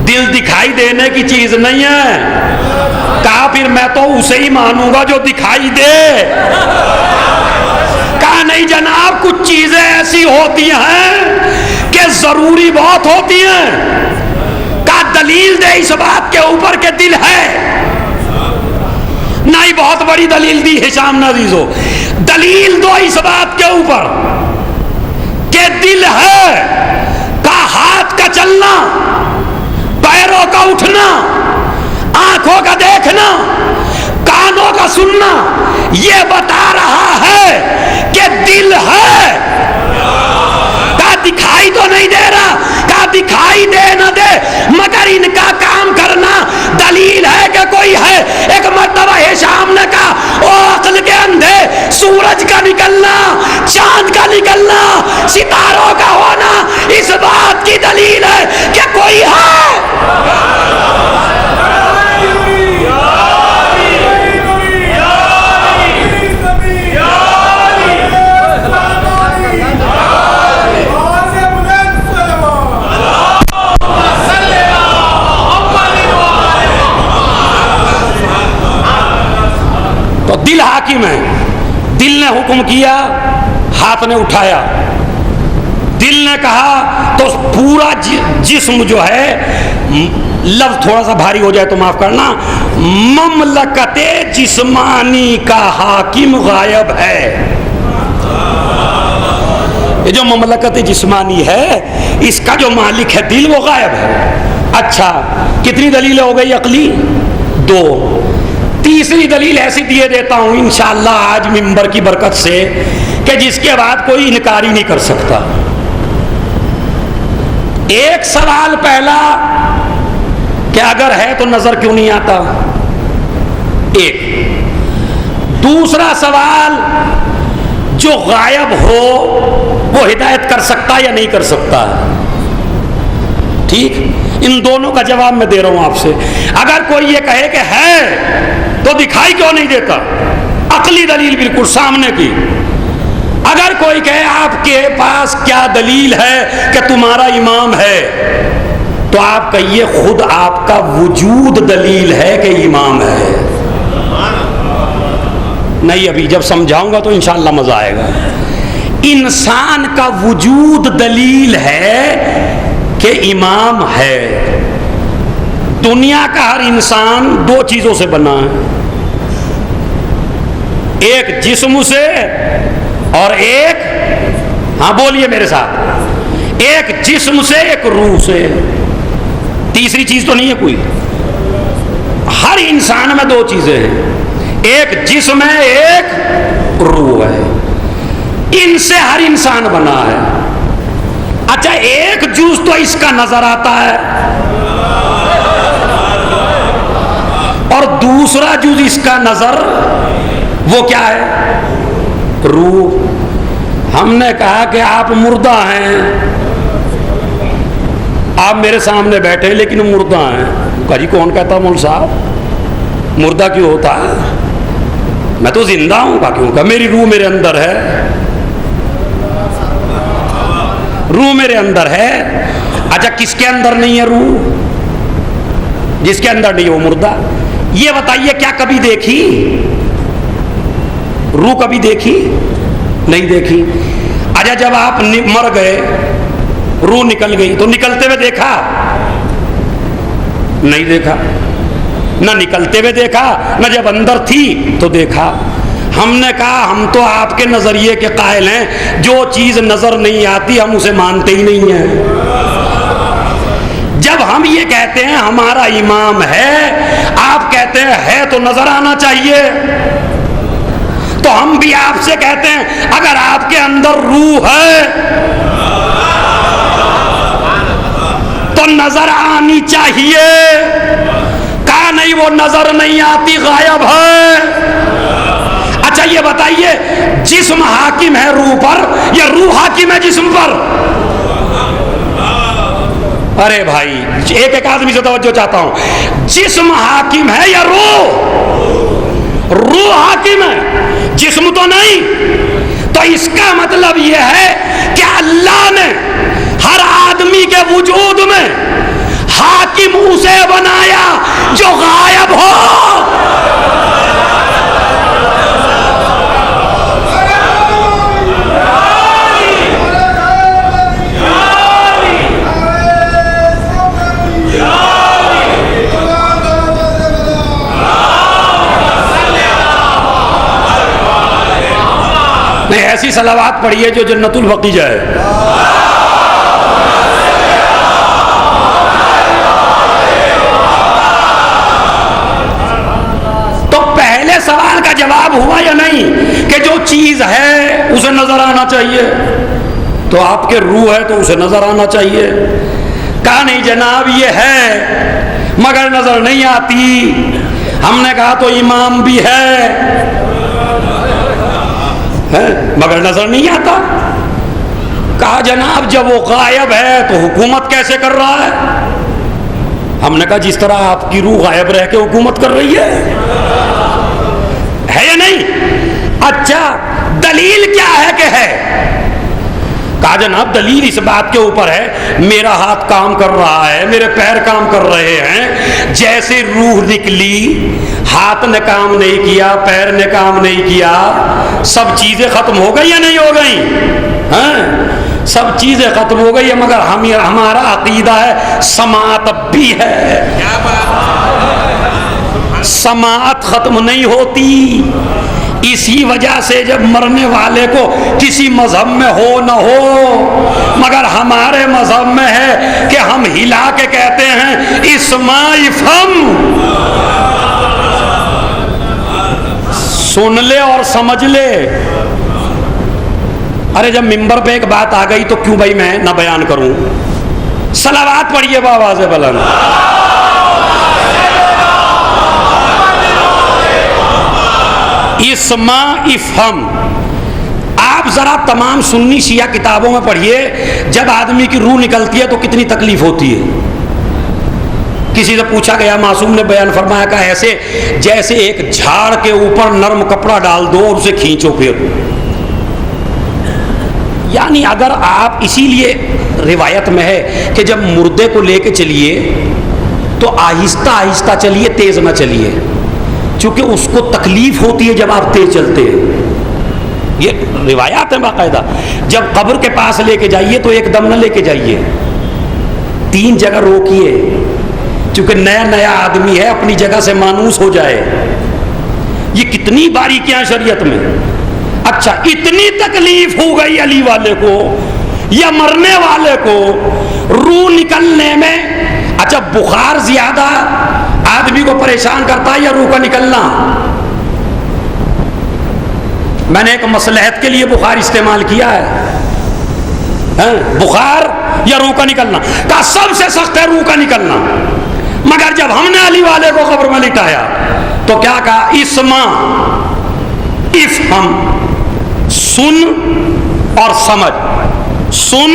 دل دکھائی دینے کی چیز نہیں ہے. کہا پھر میں تو اسے ہی مانوں گا جو دکھائی دے. کہا نہیں جناب، کچھ چیزیں ایسی ہوتی ہیں کہ ضروری بہت ہوتی ہیں. کہا دلیل دے اس بات کے اوپر کہ دل ہے. نہیں بہت بڑی دلیل دی ہشام عزیزو. دلیل دو اس بات کے اوپر کہ دل ہے. کا ہاتھ کا چلنا، پیروں کا اٹھنا، آنکھوں کا دیکھنا، کانوں کا سننا یہ بتا رہا ہے کہ دل ہے. سورج کا نکلنا، چاند کا نکلنا، ستاروں کا ہونا اس بات کی دلیل ہے کہ کوئی ہے۔ تو دل حاکم ہے، دل نے حکم کیا، ہاتھ نے اٹھایا، دل نے کہا تو پورا جسم جو ہے، لفظ تھوڑا سا بھاری ہو جائے تو معاف کرنا، مملکت جسمانی کا حاکم غائب ہے۔ یہ جو مملکت جسمانی ہے اس کا جو مالک ہے دل، وہ غائب ہے۔ اچھا، کتنی دلیلیں ہو گئی عقلی؟ 2۔ تیسری دلیل ایسی دیے دیتا ہوں انشاءاللہ آج منبر کی برکت سے کہ جس کے بعد کوئی انکار ہی نہیں کر سکتا۔ ایک سوال پہلا کہ اگر ہے تو نظر کیوں نہیں آتا؟ ایک۔ دوسرا سوال، جو غائب ہو وہ ہدایت کر سکتا یا نہیں کر سکتا؟ ٹھیک، ان دونوں کا جواب میں دے رہا ہوں آپ سے۔ اگر کوئی یہ کہے کہ ہے تو دکھائی کیوں نہیں دیتا؟ عقلی دلیل بالکل سامنے کی۔ اگر کوئی کہے آپ کے پاس کیا دلیل ہے کہ تمہارا امام ہے، تو آپ کہیے خود آپ کا وجود دلیل ہے کہ امام ہے۔ نہیں، ابھی جب سمجھاؤں گا تو انشاءاللہ مزہ آئے گا۔ انسان کا وجود دلیل ہے کہ امام ہے۔ دنیا کا ہر انسان 2 چیزوں سے بنا ہے، ایک جسم سے اور ایک، ہاں بولیے میرے ساتھ، ایک جسم سے ایک روح سے، تیسری چیز تو نہیں ہے کوئی۔ ہر انسان میں 2 چیزیں ہیں، ایک جسم ہے ایک روح ہے، ان سے ہر انسان بنا ہے۔ اچھا، ایک جز تو اس کا نظر آتا ہے اور دوسرا جز اس کا نظر، وہ کیا ہے؟ روح۔ ہم نے کہا کہ آپ مردہ ہیں، آپ میرے سامنے بیٹھے لیکن مردہ ہیں۔ کہا جی کون کہتا مول صاحب مردہ کیوں ہوتا ہے؟ میں تو زندہ ہوں۔ کہا کیوں؟ کہا میری روح میرے اندر ہے، روح میرے اندر ہے۔ اچھا، کس کے اندر نہیں ہے روح؟ جس کے اندر نہیں وہ مردہ۔ یہ بتائیے کیا کبھی دیکھی روح؟ کبھی دیکھی نہیں دیکھی۔ اچھا، جب آپ مر گئے روح نکل گئی تو نکلتے ہوئے دیکھا؟ نہیں دیکھا، نہ نکلتے ہوئے دیکھا نہ جب اندر تھی تو دیکھا۔ ہم نے کہا ہم تو آپ کے نظریے کے قائل ہیں، جو چیز نظر نہیں آتی ہم اسے مانتے ہی نہیں ہیں۔ جب ہم یہ کہتے ہیں ہمارا امام ہے، آپ کہتے ہیں ہے تو نظر آنا چاہیے، تو ہم بھی آپ سے کہتے ہیں اگر آپ کے اندر روح ہے تو نظر آنی چاہیے۔ کہا نہیں، وہ نظر نہیں آتی، غائب ہے۔ اچھا یہ بتائیے جسم حاکم ہے روح پر یا روح حاکم ہے جسم پر؟ ارے بھائی ایک ایک آدمی سے توجہ چاہتا ہوں، جسم حاکم ہے یا روح؟ روح حاکم ہے، جسم تو نہیں۔ تو اس کا مطلب یہ ہے کہ اللہ نے ہر آدمی کے وجود میں حاکم اسے بنایا جو غائب ہو۔ نہیں، ایسی صلوات پڑھیے جو جنت البقیع جائے۔ تو پہلے سوال کا جواب ہوا یا نہیں کہ جو چیز ہے اسے نظر آنا چاہیے؟ تو آپ کے روح ہے تو اسے نظر آنا چاہیے۔ کہا نہیں جناب یہ ہے مگر نظر نہیں آتی۔ ہم نے کہا تو امام بھی ہے۔ ہے مگر نظر نہیں آتا. کہا جناب جب وہ غائب ہے تو حکومت کیسے کر رہا ہے؟ ہم نے کہا جس طرح آپ کی روح غائب رہ کے حکومت کر رہی ہے یا نہیں؟ اچھا دلیل کیا ہے کہ ہے؟ کہا جناب دلیل اس بات کے اوپر ہے میرا ہاتھ کام کر رہا ہے، میرے پیر کام کر رہے ہیں، جیسے روح نکلی ہاتھ نے کام نہیں کیا، پیر نے کام نہیں کیا، سب چیزیں ختم ہو گئی یا نہیں ہو گئی؟ ہاں سب چیزیں ختم ہو گئی ہے، مگر ہمارا عقیدہ ہے سماعت اب بھی ہے. سماعت ختم نہیں ہوتی. اسی وجہ سے جب مرنے والے کو کسی مذہب میں ہو نہ ہو، مگر ہمارے مذہب میں ہے کہ ہم ہلا کے کہتے ہیں اسمع افہم، سن لے اور سمجھ لے. ارے جب ممبر پہ ایک بات آ گئی تو کیوں بھائی میں نہ بیان کروں؟ صلوات پڑھیے بآواز بلند. اسمع افہم. آپ ذرا تمام سنی شیعہ کتابوں میں پڑھیے جب آدمی کی روح نکلتی ہے تو کتنی تکلیف ہوتی ہے. کسی سے پوچھا گیا، معصوم نے بیان فرمایا کہ ایسے جیسے ایک جھاڑ کے اوپر نرم کپڑا ڈال دو اور اسے کھینچو پھر. یعنی اگر آپ، اسی لیے روایت میں ہے کہ جب مردے کو لے کے چلیے تو آہستہ آہستہ چلیے، تیز نہ چلیے، چونکہ اس کو تکلیف ہوتی ہے جب آپ تیز چلتے ہیں. یہ روایات ہیں باقاعدہ. جب قبر کے پاس لے کے جائیے تو ایک دم نہ لے کے جائیے، 3 جگہ روکیے، چونکہ نیا نیا آدمی ہے، اپنی جگہ سے مانوس ہو جائے. یہ کتنی باریکیاں شریعت میں. اچھا اتنی تکلیف ہو گئی علی والے کو یا مرنے والے کو روح نکلنے میں. اچھا بخار زیادہ آدمی کو پریشان کرتا ہے یا روح کا نکلنا؟ میں نے ایک مصلحت کے لیے بخار استعمال کیا ہے. بخار یا روح کا نکلنا؟ کہا سب سے سخت ہے روح کا نکلنا. مگر جب ہم نے علی والے کو قبر میں لٹایا تو کیا کہا؟ اسمع افہم، سن اور سمجھ. سن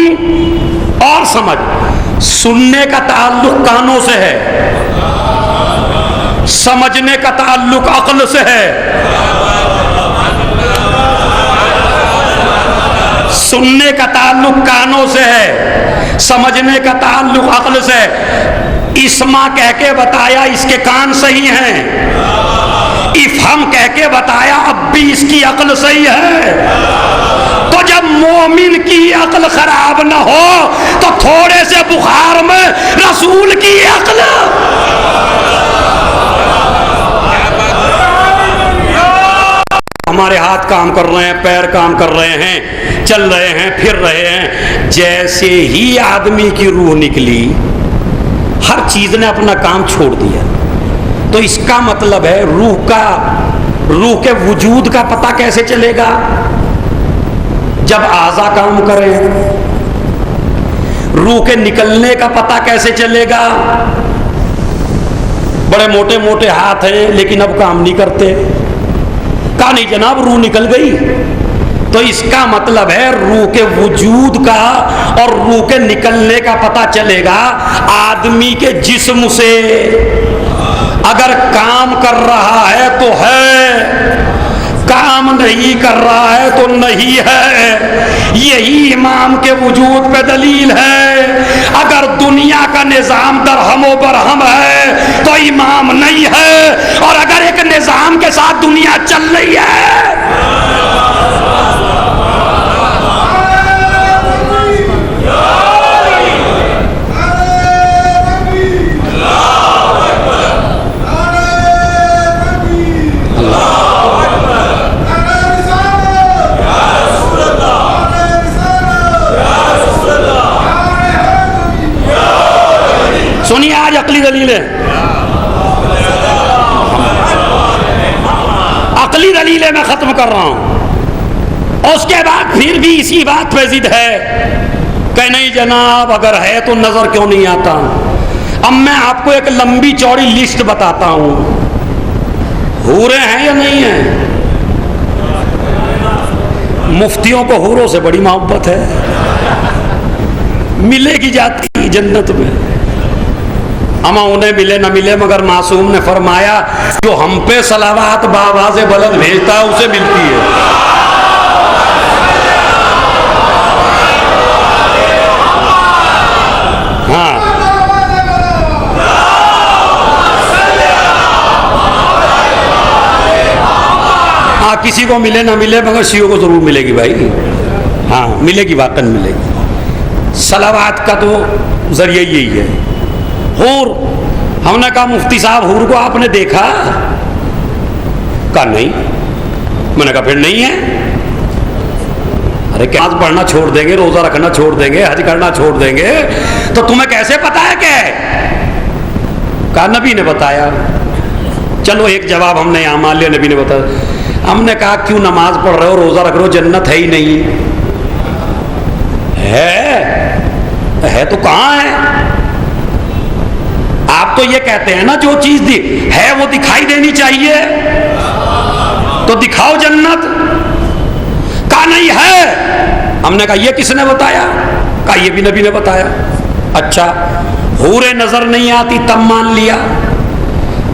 اور سمجھ. سننے کا تعلق کانوں سے ہے، سمجھنے کا تعلق عقل سے ہے. سننے کا تعلق کانوں سے ہے، سمجھنے کا تعلق عقل سے ہے. اسمع کہہ کے بتایا اس کے کان صحیح ہیں، افہم کہہ کے بتایا اب بھی اس کی عقل صحیح ہے. تو جب مومن کی عقل خراب نہ ہو تو تھوڑے سے بخار میں رسول کی عقل. ہمارے ہاتھ کام کر رہے ہیں، پیر کام کر رہے ہیں، چل رہے ہیں، پھر رہے ہیں. جیسے ہی آدمی کی روح نکلی ہر چیز نے اپنا کام چھوڑ دیا. تو اس کا مطلب ہے روح کے وجود کا پتہ کیسے چلے گا؟ جب اعضاء کام کریں. روح کے نکلنے کا پتہ کیسے چلے گا؟ بڑے موٹے موٹے ہاتھ ہیں لیکن اب کام نہیں کرتے. کہا نہیں جناب روح نکل گئی. تو اس کا مطلب ہے روح کے وجود کا اور روح کے نکلنے کا پتہ چلے گا آدمی کے جسم سے. اگر کام کر رہا ہے تو ہے، کام نہیں کر رہا ہے تو نہیں ہے. یہی امام کے وجود پہ دلیل ہے. اگر دنیا کا نظام درہم و برہم ہے تو امام نہیں ہے، اور اگر ایک نظام کے ساتھ دنیا چل رہی ہے سنیے آج عقلی دلیل ہے. عقلی دلیل میں ختم کر رہا ہوں. اور اس کے بعد پھر بھی اسی بات پہ ضد ہے کہ نہیں جناب اگر ہے تو نظر کیوں نہیں آتا. اب میں آپ کو ایک لمبی چوڑی لسٹ بتاتا ہوں. حوریں ہیں یا نہیں ہیں؟ مفتیوں کو حوروں سے بڑی محبت ہے، ملے گی جاتی جنت میں، اما انہیں ملے نہ ملے، مگر معصوم نے فرمایا جو ہم پہ صلوات بآواز بلند بھیجتا ہے اسے ملتی ہے۔ ہاں کسی کو ملے نہ ملے مگر شیعوں کو ضرور ملے گی بھائی، ہاں ملے گی، واقعاً ملے گی۔ صلوات کا تو ذریعہ یہی ہے۔ حور، ہم نے کہا مفتی صاحب حور کو آپ نے دیکھا؟ کہا نہیں۔ میں نے کہا پھر نہیں ہے؟ ارے کہ نماز پڑھنا چھوڑ دیں گے، روزہ رکھنا چھوڑ دیں گے، حج کرنا چھوڑ دیں گے تو تمہیں کیسے پتا ہے کہ؟ کہا نبی نے بتایا۔ چلو ایک جواب ہم نے یہاں مان لیا، نبی نے بتایا۔ ہم نے کہا کیوں نماز پڑھ رہے ہو، روزہ رکھ رہے ہو، جنت ہے ہی نہیں؟ ہے تو کہاں ہے؟ آپ تو یہ کہتے ہیں نا جو چیز ہے وہ دکھائی دینی چاہیے، تو دکھاؤ جنت۔ کہا نہیں ہے۔ ہم نے کہا یہ کس نے بتایا؟ کہا یہ بھی نبی نے بتایا۔ اچھا، حوریں نظر نہیں آتی تب مان لیا،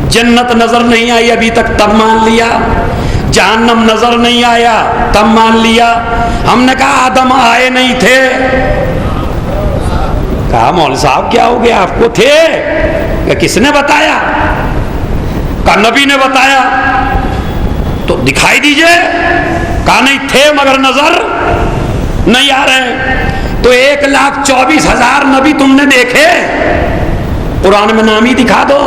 جنت نظر نہیں آئی ابھی تک تب مان لیا، جہنم نظر نہیں آیا تب مان لیا۔ ہم نے کہا آدم آئے نہیں تھے۔ کہا مولوی صاحب کیا ہو گیا، آپ کو تھے؟ کہ کس نے بتایا؟ کہا نبی نے بتایا۔ تو دکھائی دیجئے۔ کہا نہیں تھے مگر نظر نہیں آ رہے۔ تو 1,24,000 نبی تم نے دیکھے؟ قرآن میں نام ہی دکھا دو۔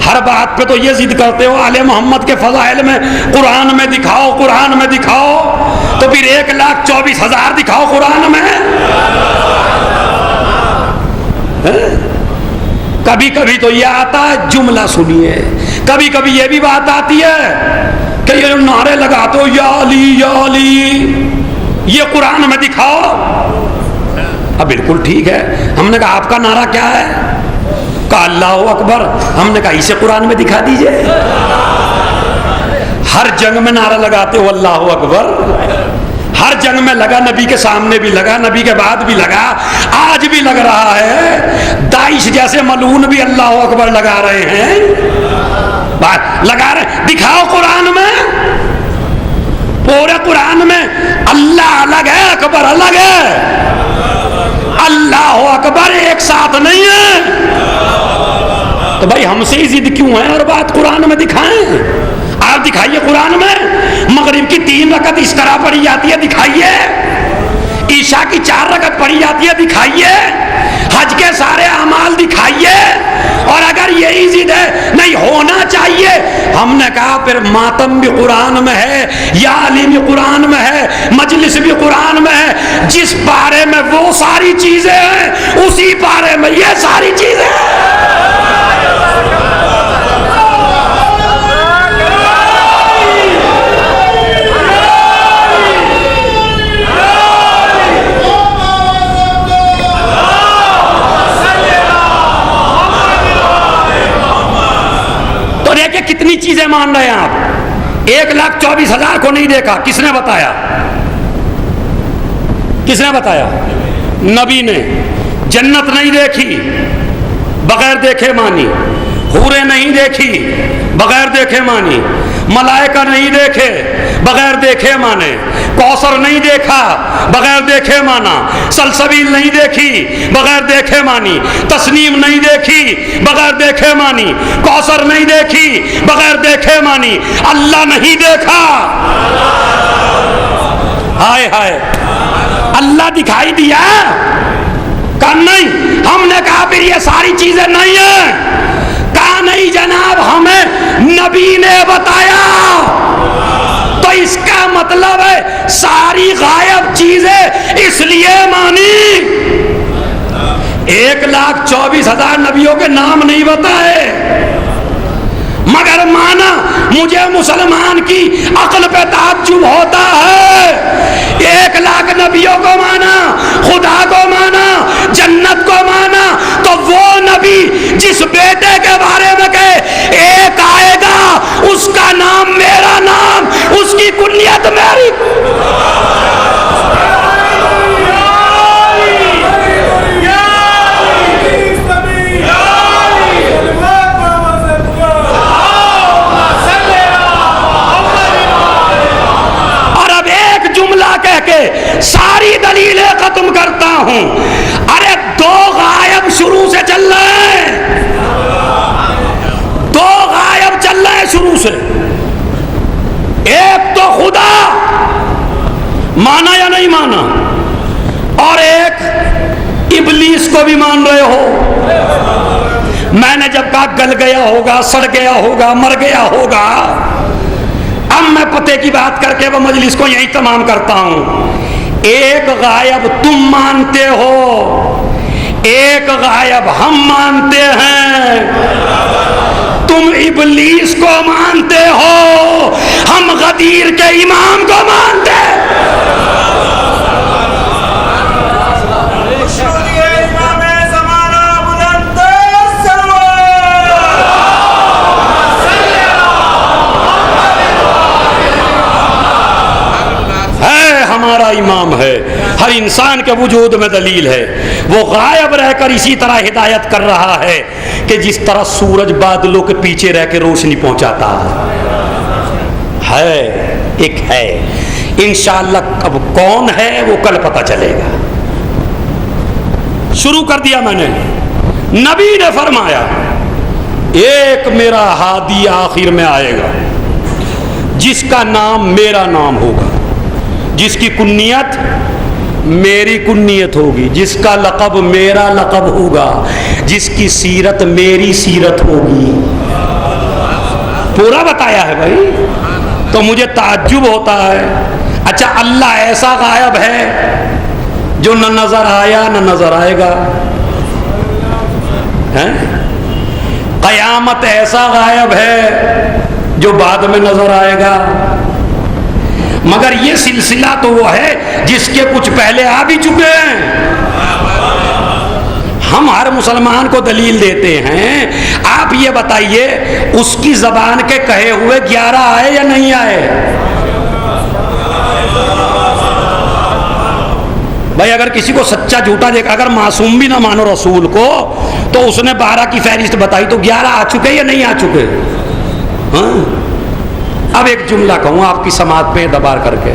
ہر بات پہ تو یہ ضد کرتے ہو آل محمد کے فضائل میں قرآن میں دکھاؤ، قرآن میں دکھاؤ، تو پھر 1,24,000 دکھاؤ قرآن میں۔ کبھی کبھی تو یہ آتا ہے، جملہ سنیے، کبھی کبھی یہ بھی بات آتی ہے کہ یہ نعرے لگاتے ہو یا علی یا علی، یہ قرآن میں دکھاؤ۔ اب بالکل ٹھیک ہے۔ ہم نے کہا آپ کا نعرہ کیا ہے؟ کہا اللہ اکبر۔ ہم نے کہا اسے قرآن میں دکھا دیجئے۔ ہر جنگ میں نعرہ لگاتے ہو اللہ اکبر، ہر جنگ میں لگا، نبی کے سامنے بھی لگا، نبی کے بعد بھی لگا، آج بھی لگ رہا ہے۔ داعش جیسے ملعون بھی اللہ اکبر لگا رہے ہیں، لگا رہے۔ دکھاؤ قرآن میں، پورے قرآن میں اللہ الگ ہے، اکبر الگ ہے۔ اللہ اکبر ایک ساتھ نہیں ہے۔ تو بھائی ہم سے ہی ضد کیوں ہے اور بات قرآن میں دکھائیں؟ آپ دکھائیے قرآن میں، مغرب کی 3 رکعت اس طرح پڑھی جاتی ہے، دکھائیے۔ عشاء کی 4 رکعت پڑھی جاتی ہے، دکھائیے۔ حج کے سارے اعمال دکھائیے۔ اور اگر یہی ضد ہے نہیں ہونا چاہیے، ہم نے کہا پھر ماتم بھی قرآن میں ہے، یا علی بھی قرآن میں ہے، مجلس بھی قرآن میں ہے۔ جس بارے میں وہ ساری چیزیں ہیں اسی بارے میں یہ ساری چیزیں ہیں۔ کتنی چیزیں مان رہے ہیں آپ؟ 1,24,000 کو نہیں دیکھا، کس نے بتایا؟ کس نے بتایا؟ نبی نے۔ جنت نہیں دیکھی، بغیر دیکھے مانی۔ حوریں نہیں دیکھی، بغیر دیکھے مانی۔ ملائکہ نہیں دیکھے، بغیر دیکھے مانے۔ کوثر نہیں دیکھا، بغیر دیکھے مانا۔ سلسبیل نہیں دیکھی، بغیر دیکھے مانی۔ تسنیم نہیں دیکھی، بغیر دیکھے مانی۔ کوثر نہیں دیکھی، بغیر دیکھے مانی۔ اللہ نہیں دیکھا، ہائے ہائے، اللہ دکھائی دیا؟ کہا نہیں۔ ہم نے کہا پھر یہ ساری چیزیں نہیں ہیں۔ کہا نہیں جناب، ہمیں نبی نے بتایا۔ تو اس کا مطلب ہے ساری غائب چیزیں اس لیے مانی۔ 1,24,000 نبیوں کے نام نہیں بتائے، مگر مانا۔ مجھے مسلمان کی عقل پہ تعجب ہوتا ہے۔ 1,00,000 نبیوں کو مانا، خدا کو مانا، جنت کو مانا، تو وہ نبی جس بیٹے کے بارے میں کہے ایک آئے گا، اس کا نام میرا نام، اس کی کنیت میری۔ کہ ساری دلیلیں ختم کرتا ہوں. ارے دو غائب شروع سے چل رہے ہیں, دو غائب چل رہے ہیں شروع سے. ایک تو خدا مانا یا نہیں مانا, اور ایک ابلیس کو بھی مان رہے ہو. میں نے جب کہا گل گیا ہوگا, سڑ گیا ہوگا, مر گیا ہوگا, اب میں پتے کی بات کر کے وہ مجلس کو یہی تمام کرتا ہوں. ایک غائب تم مانتے ہو, ایک غائب ہم مانتے ہیں. تم ابلیس کو مانتے ہو, ہم غدیر کے امام کو مانتے ہیں. ہمارا امام ہے, ہر انسان کے وجود میں دلیل ہے. وہ غائب رہ کر اسی طرح ہدایت کر رہا ہے کہ جس طرح سورج بادلوں کے پیچھے رہ کے روشنی پہنچاتا ہے. ایک ہے انشاءاللہ. اب کون ہے وہ کل پتہ چلے گا. شروع کر دیا میں نے. نبی نے فرمایا ایک میرا ہادی آخر میں آئے گا جس کا نام میرا نام ہوگا, جس کی کنیت میری کنیت ہوگی, جس کا لقب میرا لقب ہوگا, جس کی سیرت میری سیرت ہوگی. پورا بتایا ہے بھائی. تو مجھے تعجب ہوتا ہے, اچھا اللہ ایسا غائب ہے جو نہ نظر آیا نہ نظر آئے گا, قیامت ایسا غائب ہے جو بعد میں نظر آئے گا, مگر یہ سلسلہ تو وہ ہے جس کے کچھ پہلے آ بھی چکے ہیں. ہم ہر مسلمان کو دلیل دیتے ہیں. آپ یہ بتائیے اس کی زبان کے کہے ہوئے 11 آئے یا نہیں آئے؟ بھائی اگر کسی کو سچا جھوٹا دیکھا, اگر معصوم بھی نہ مانو رسول کو, تو اس نے 12 کی فہرست بتائی تو 11 آ چکے یا نہیں آ چکے؟ ہاں. اب ایک جملہ کہوں آپ کی سماعت پہ دبار کر کے,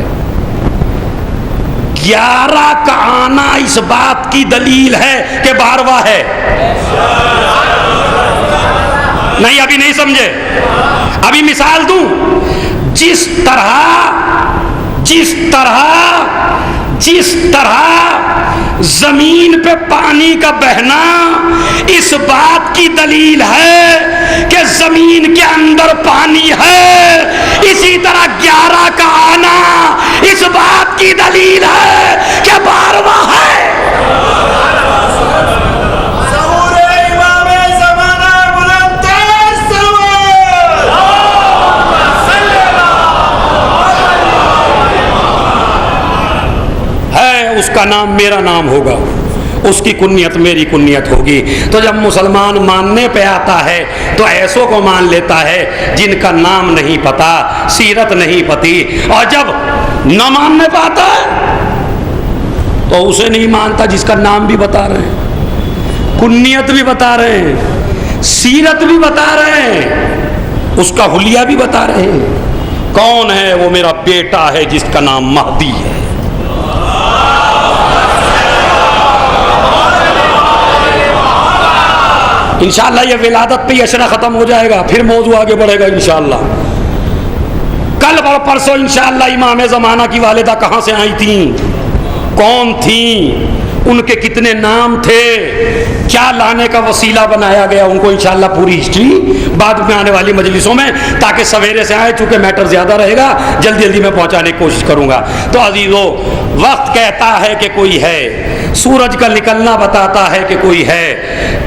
11 کا آنا اس بات کی دلیل ہے کہ 12واں ہے. نہیں ابھی نہیں سمجھے, ابھی مثال دوں. جس طرح زمین پہ پانی کا بہنا اس بات کی دلیل ہے کہ زمین کے اندر پانی ہے, اسی طرح 11 کا آنا اس بات کی دلیل ہے کہ 12واں ہے. اس کا نام میرا نام ہوگا, اس کی کنیت میری کنیت ہوگی. تو جب مسلمان ماننے پہ آتا ہے تو ایسوں کو مان لیتا ہے جن کا نام نہیں پتا, سیرت نہیں پتی, اور جب نہ ماننے پہ آتا ہے تو اسے نہیں مانتا جس کا نام بھی بتا رہے ہیں, کنیت بھی بتا رہے ہیں, سیرت بھی بتا رہے ہیں, اس کا حلیہ بھی بتا رہے ہیں. کون ہے وہ؟ میرا بیٹا ہے جس کا نام مہدی ہے. انشاءاللہ یہ ولادت پہ اشرا ختم ہو جائے گا, پھر موضوع آگے بڑھے گا انشاءاللہ. کل اور پرسوں انشاءاللہ امام زمانہ کی والدہ کہاں سے آئی تھیں, کون تھیں, ان کے کتنے نام تھے, کیا لانے کا وسیلہ بنایا گیا, ان کو انشاءاللہ پوری ہسٹری بعد میں آنے والی مجلسوں میں, تاکہ سویرے سے آئے, چونکہ میٹر زیادہ رہے گا, جلدی جلدی میں پہنچانے کی کوشش کروں گا. تو عزیزو, وقت کہتا ہے کہ کوئی ہے, سورج کا نکلنا بتاتا ہے کہ کوئی ہے,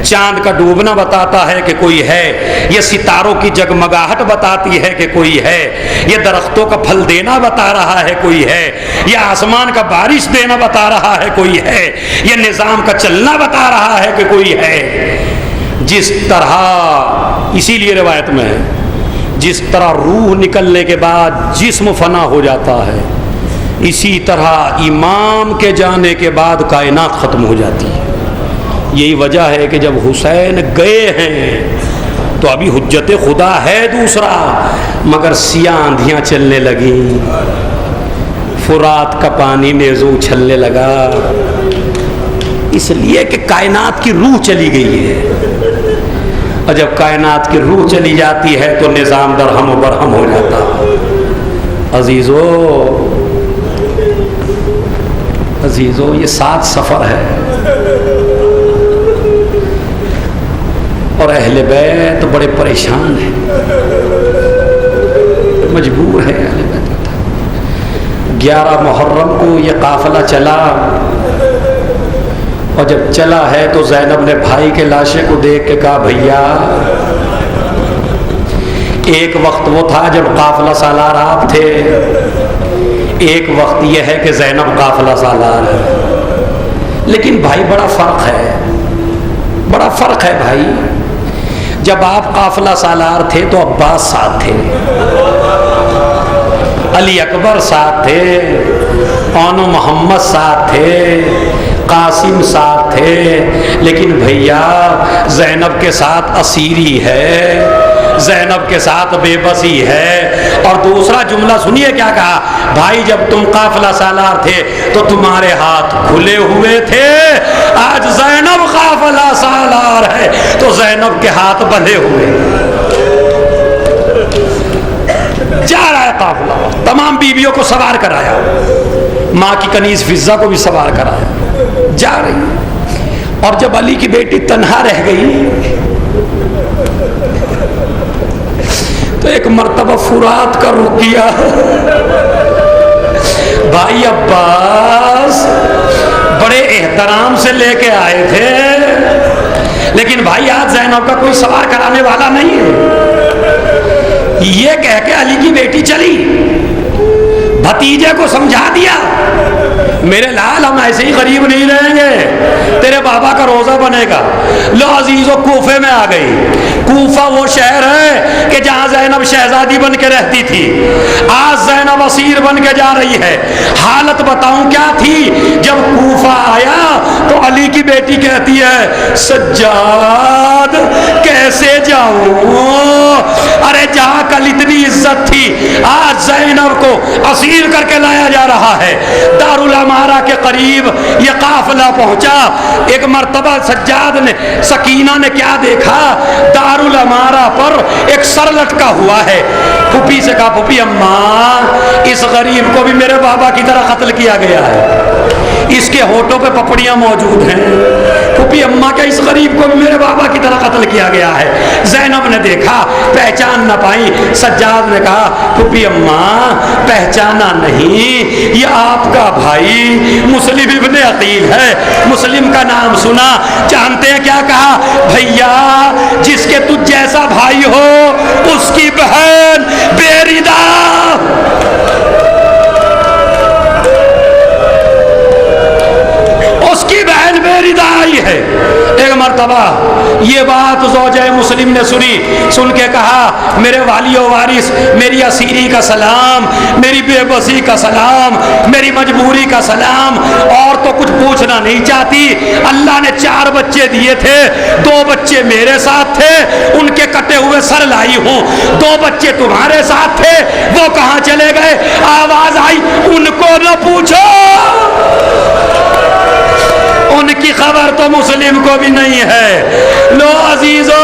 چاند کا ڈوبنا بتاتا ہے کہ کوئی ہے, یہ ستاروں کی جگمگاہٹ بتاتی ہے کہ کوئی ہے, یہ درختوں کا پھل دینا بتا رہا ہے کوئی ہے, یہ آسمان کا بارش دینا بتا رہا ہے کوئی ہے, یہ نظام کا چلنا بتا رہا ہے کہ کوئی ہے. جس طرح, اسی لیے روایت میں ہے, جس طرح روح نکلنے کے بعد جسم فنا ہو جاتا ہے, اسی طرح امام کے جانے کے بعد کائنات ختم ہو جاتی ہے. یہی وجہ ہے کہ جب حسین گئے ہیں تو ابھی حجت خدا ہے دوسرا, مگر سیاہ آندھیاں چلنے لگیں, فرات کا پانی نیزو اچھلنے لگا، اس لیے کہ کائنات کی روح چلی گئی ہے، اور جب کائنات کی روح چلی جاتی ہے تو نظام درہم و برہم ہو جاتا۔ عزیزو یہ 7 سفر ہے، اور اہل بیت بڑے پریشان ہیں، مجبور ہے اہل بیت۔ 11 محرم کو یہ قافلہ چلا، اور جب چلا ہے تو زینب نے بھائی کے لاشے کو دیکھ کے کہا بھیا، ایک وقت وہ تھا جب قافلہ سالار آپ تھے، ایک وقت یہ ہے کہ زینب قافلہ سالار ہے، لیکن بھائی بڑا فرق ہے، بڑا فرق ہے بھائی۔ جب آپ قافلہ سالار تھے تو عباس ساتھ تھے، علی اکبر ساتھ تھے، آنو محمد ساتھ تھے، قاسم ساتھ تھے، لیکن بھیا زینب کے ساتھ اسیری ہے، زینب کے ساتھ بے بسی ہے۔ اور دوسرا جملہ سنیے کیا کہا، بھائی جب تم قافلہ سالار تھے تو تمہارے ہاتھ کھلے ہوئے تھے، آج زینب قافلہ سالار ہے تو زینب کے ہاتھ بندھے ہوئے۔ جا رہا ہے قافلہ، تمام بیویوں کو سوار کرایا، ماں کی کنیز فضہ کو بھی سوار کرایا، جا رہی۔ اور جب علی کی بیٹی تنہا رہ گئی تو ایک مرتبہ فرات کا رخ کیا، بھائی عباس بڑے احترام سے لے کے آئے تھے، لیکن بھائی آج زینب کا کوئی سوار کرانے والا نہیں ہے۔ یہ کہہ کے علی کی بیٹی چلی، بھتیجے کو سمجھا دیا میرے لال ہم ایسے ہی غریب نہیں رہیں گے، تیرے بابا کا روزہ بنے گا۔ لو عزیزو کوفے میں آ گئی۔ کوفہ وہ شہر ہے کہ جہاں زینب شہزادی بن کے رہتی تھی، آج زینب اسیر بن کے جا رہی ہے۔ حالت بتاؤں کیا تھی، جب کوفہ آیا تو علی کی بیٹی کہتی ہے سجاد کیسے جاؤں، ارے جہاں کل اتنی عزت تھی آج زینب کو اسیر کر کے لایا جا رہا ہے۔ دارالامارہ کے قریب یہ قافلہ پہنچا، ایک مرتبہ سجاد نے سکینہ نے کیا دیکھا، دارالامارہ پر ایک سر لٹکا ہوا ہے۔ پھوپھی سے کہا پھوپھی اماں اس غریب کو بھی میرے بابا کی طرح قتل کیا گیا ہے، اس کے ہونٹوں پہ پپڑیاں موجود ہیں، پھوپھی اماں کیا اس غریب کو بھی میرے بابا کی طرح قتل کیا گیا ہے۔ زینب نے دیکھا پہچان نہ پائی، سجاد نے کہا پھوپھی اماں پہچانا نہیں، یہ آپ کا بھائی مسلم ابن عقیل ہے۔ مسلم کا نام سنا، جانتے ہیں کیا کہا، بھیا جس کے تجھ جیسا بھائی ہو اس کی بہن بیریدہ، اس کی بہن بیریدہ آئی ہے۔ ایک مرتبہ یہ بات زوجہ مسلم نے سنی، سن کے کہا میرے والی و وارث میری اسیری کا سلام، میری بے بسی کا سلام، میری مجبوری کا سلام، اور تو کچھ پوچھنا نہیں چاہتی۔ اللہ نے 4 بچے دیے تھے، 2 بچے میرے ساتھ تھے، ان کے کٹے ہوئے سر لائی ہوں، 2 بچے تمہارے ساتھ تھے، وہ کہاں چلے گئے؟ آواز آئی ان کو نہ پوچھو، ان کی خبر تو مسلم کو بھی نہیں ہے۔ لو عزیزو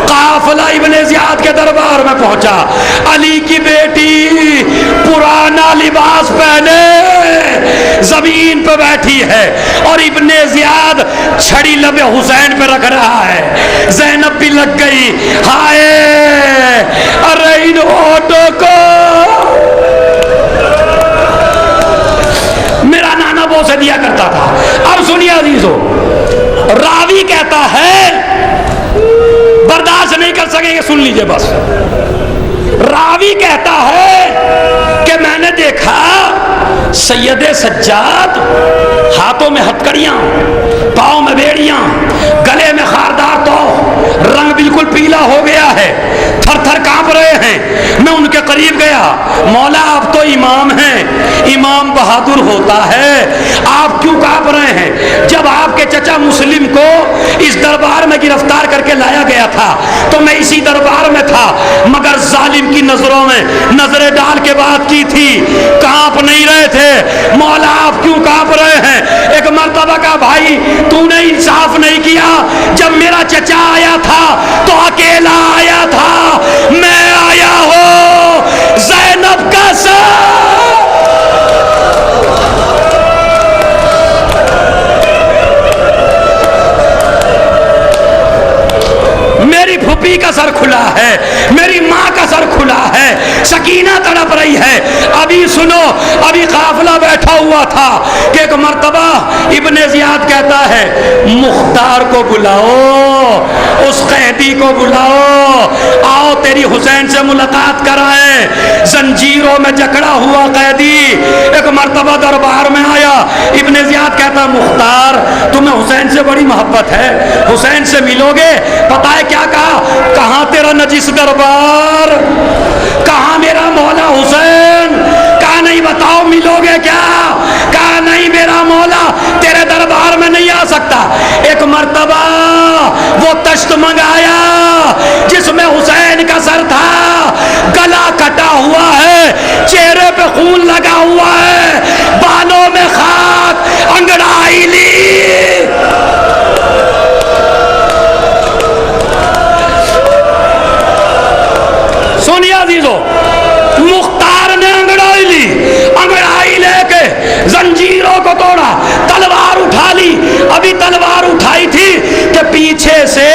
قافلہ ابن زیاد کے دربار میں پہنچا، علی کی بیٹی پرانا لباس پہنے زمین پہ بیٹھی ہے، اور ابن زیاد چھڑی لب حسین پہ رکھ رہا ہے۔ زینب بھی لگ گئی، ہائے ارے ان ہونٹوں کو میرا نانا بوسے دیا کرتا تھا۔ اب سنیے عزیزو، راوی کہتا ہے، برداشت نہیں کر سکیں گے سن لیجئے بس، راوی کہتا ہے کہ میں نے دیکھا سید سجاد ہاتھوں میں ہتکڑیاں، پاؤں میں بیڑیاں، گلے میں خاردار تو، رنگ بالکل پیلا ہو گیا ہے، تھر تھر کانپ رہے ہیں۔ میں ان کے قریب گیا، مولا آپ تو امام ہیں، امام بہادر ہوتا ہے، آپ کیوں کانپ رہے ہیں؟ جب آپ کے چچا مسلم کو اس دربار میں گرفتار کر کے لایا گیا تھا تو میں اسی دربار میں تھا، مگر ظالم کی نظروں میں نظریں ڈال کے بات کی تھی، کانپ نہیں رہے تھے۔ مولا آپ کیوں کانپ رہے ہیں؟ ایک مرتبہ کا بھائی تو نے انصاف نہیں کیا، جب میرا چچا آیا تھا تو اکیلا آیا تھا، میں آیا ہوں زینب کا ساتھ۔ میری پھوپھی کا سر کھلا ہے، میری ماں کا سر کھلا ہے، سکینہ تڑپ رہی ہے۔ ابھی سنو، ابھی قافلہ بیٹھا ہوا تھا کہ ایک مرتبہ ابن زیاد کہتا ہے مختار کو بلاؤ، اس قیدی کو بلاؤ، آؤ تیری حسین سے ملاقات کرائیں۔ زنجیروں میں جکڑا ہوا قیدی ایک مرتبہ دربار میں آیا۔ ابن زیاد کہتا مختار تمہیں حسین سے بڑی محبت ہے، حسین سے ملو گے؟ پتہ ہے کیا کہا؟ کہاں تیرا نجس دربار، کہاں میرا مولا حسین؟ کہا نہیں، بتاؤ ملو گے کیا؟ کہا نہیں، میرا مولا تیرے دربار میں نہیں آ سکتا۔ ایک مرتبہ وہ تشت منگایا جس میں حسین کا سر تھا، گلا کٹا ہوا ہے، چہرے پہ خون لگا ہوا ہے، بالوں میں خاک، انگڑائی لی۔ سنیے عزیزو، مختار نے انگڑائی لی، انگڑائی لے کے زنجیروں کو توڑا، تلوار اٹھا لی۔ ابھی تلوار اٹھائی تھی کہ پیچھے سے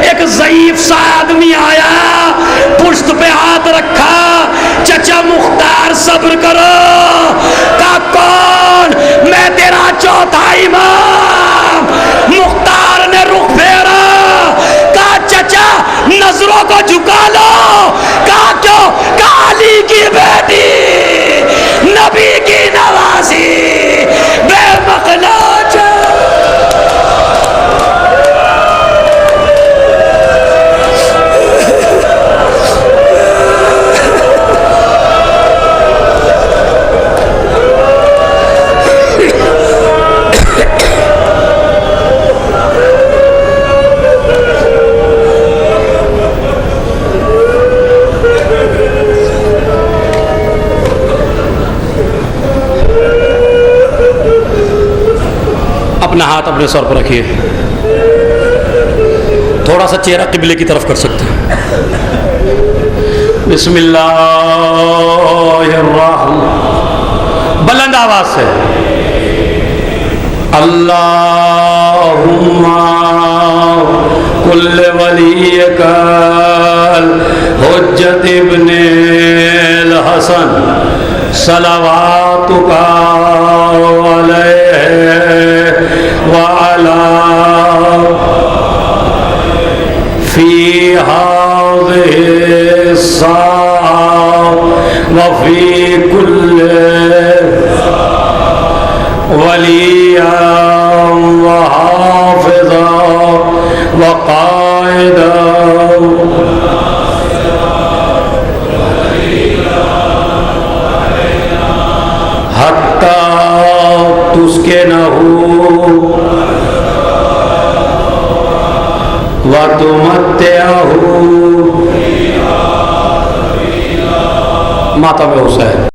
ایک ضعیف سا آدمی آیا، پشت پہ ہاتھ رکھا، چچا مختار صبر کرو۔ کہا کون؟ میں تیرا چوتھا امام۔ مختار نے رخ پھیرا، کہا چچا نظروں کو جھکا لو۔ کہا کیوں؟ کہا علی کی بیٹی، نبی کی نوازی، بے مخلوج۔ اپنا ہاتھ اپنے سر پر رکھیے، تھوڑا سا چہرہ قبلے کی طرف کر سکتے ہیں۔ بسم اللہ الرحمن، بلند آواز سے اللہم کل ولیک حجت ابن الحسن صلواتک علیہ وعلا فی هذه الساعة وفی کل ولیا وحافظا وقائدا حتی تسکنہ وتمتعہ۔ ماتم حسین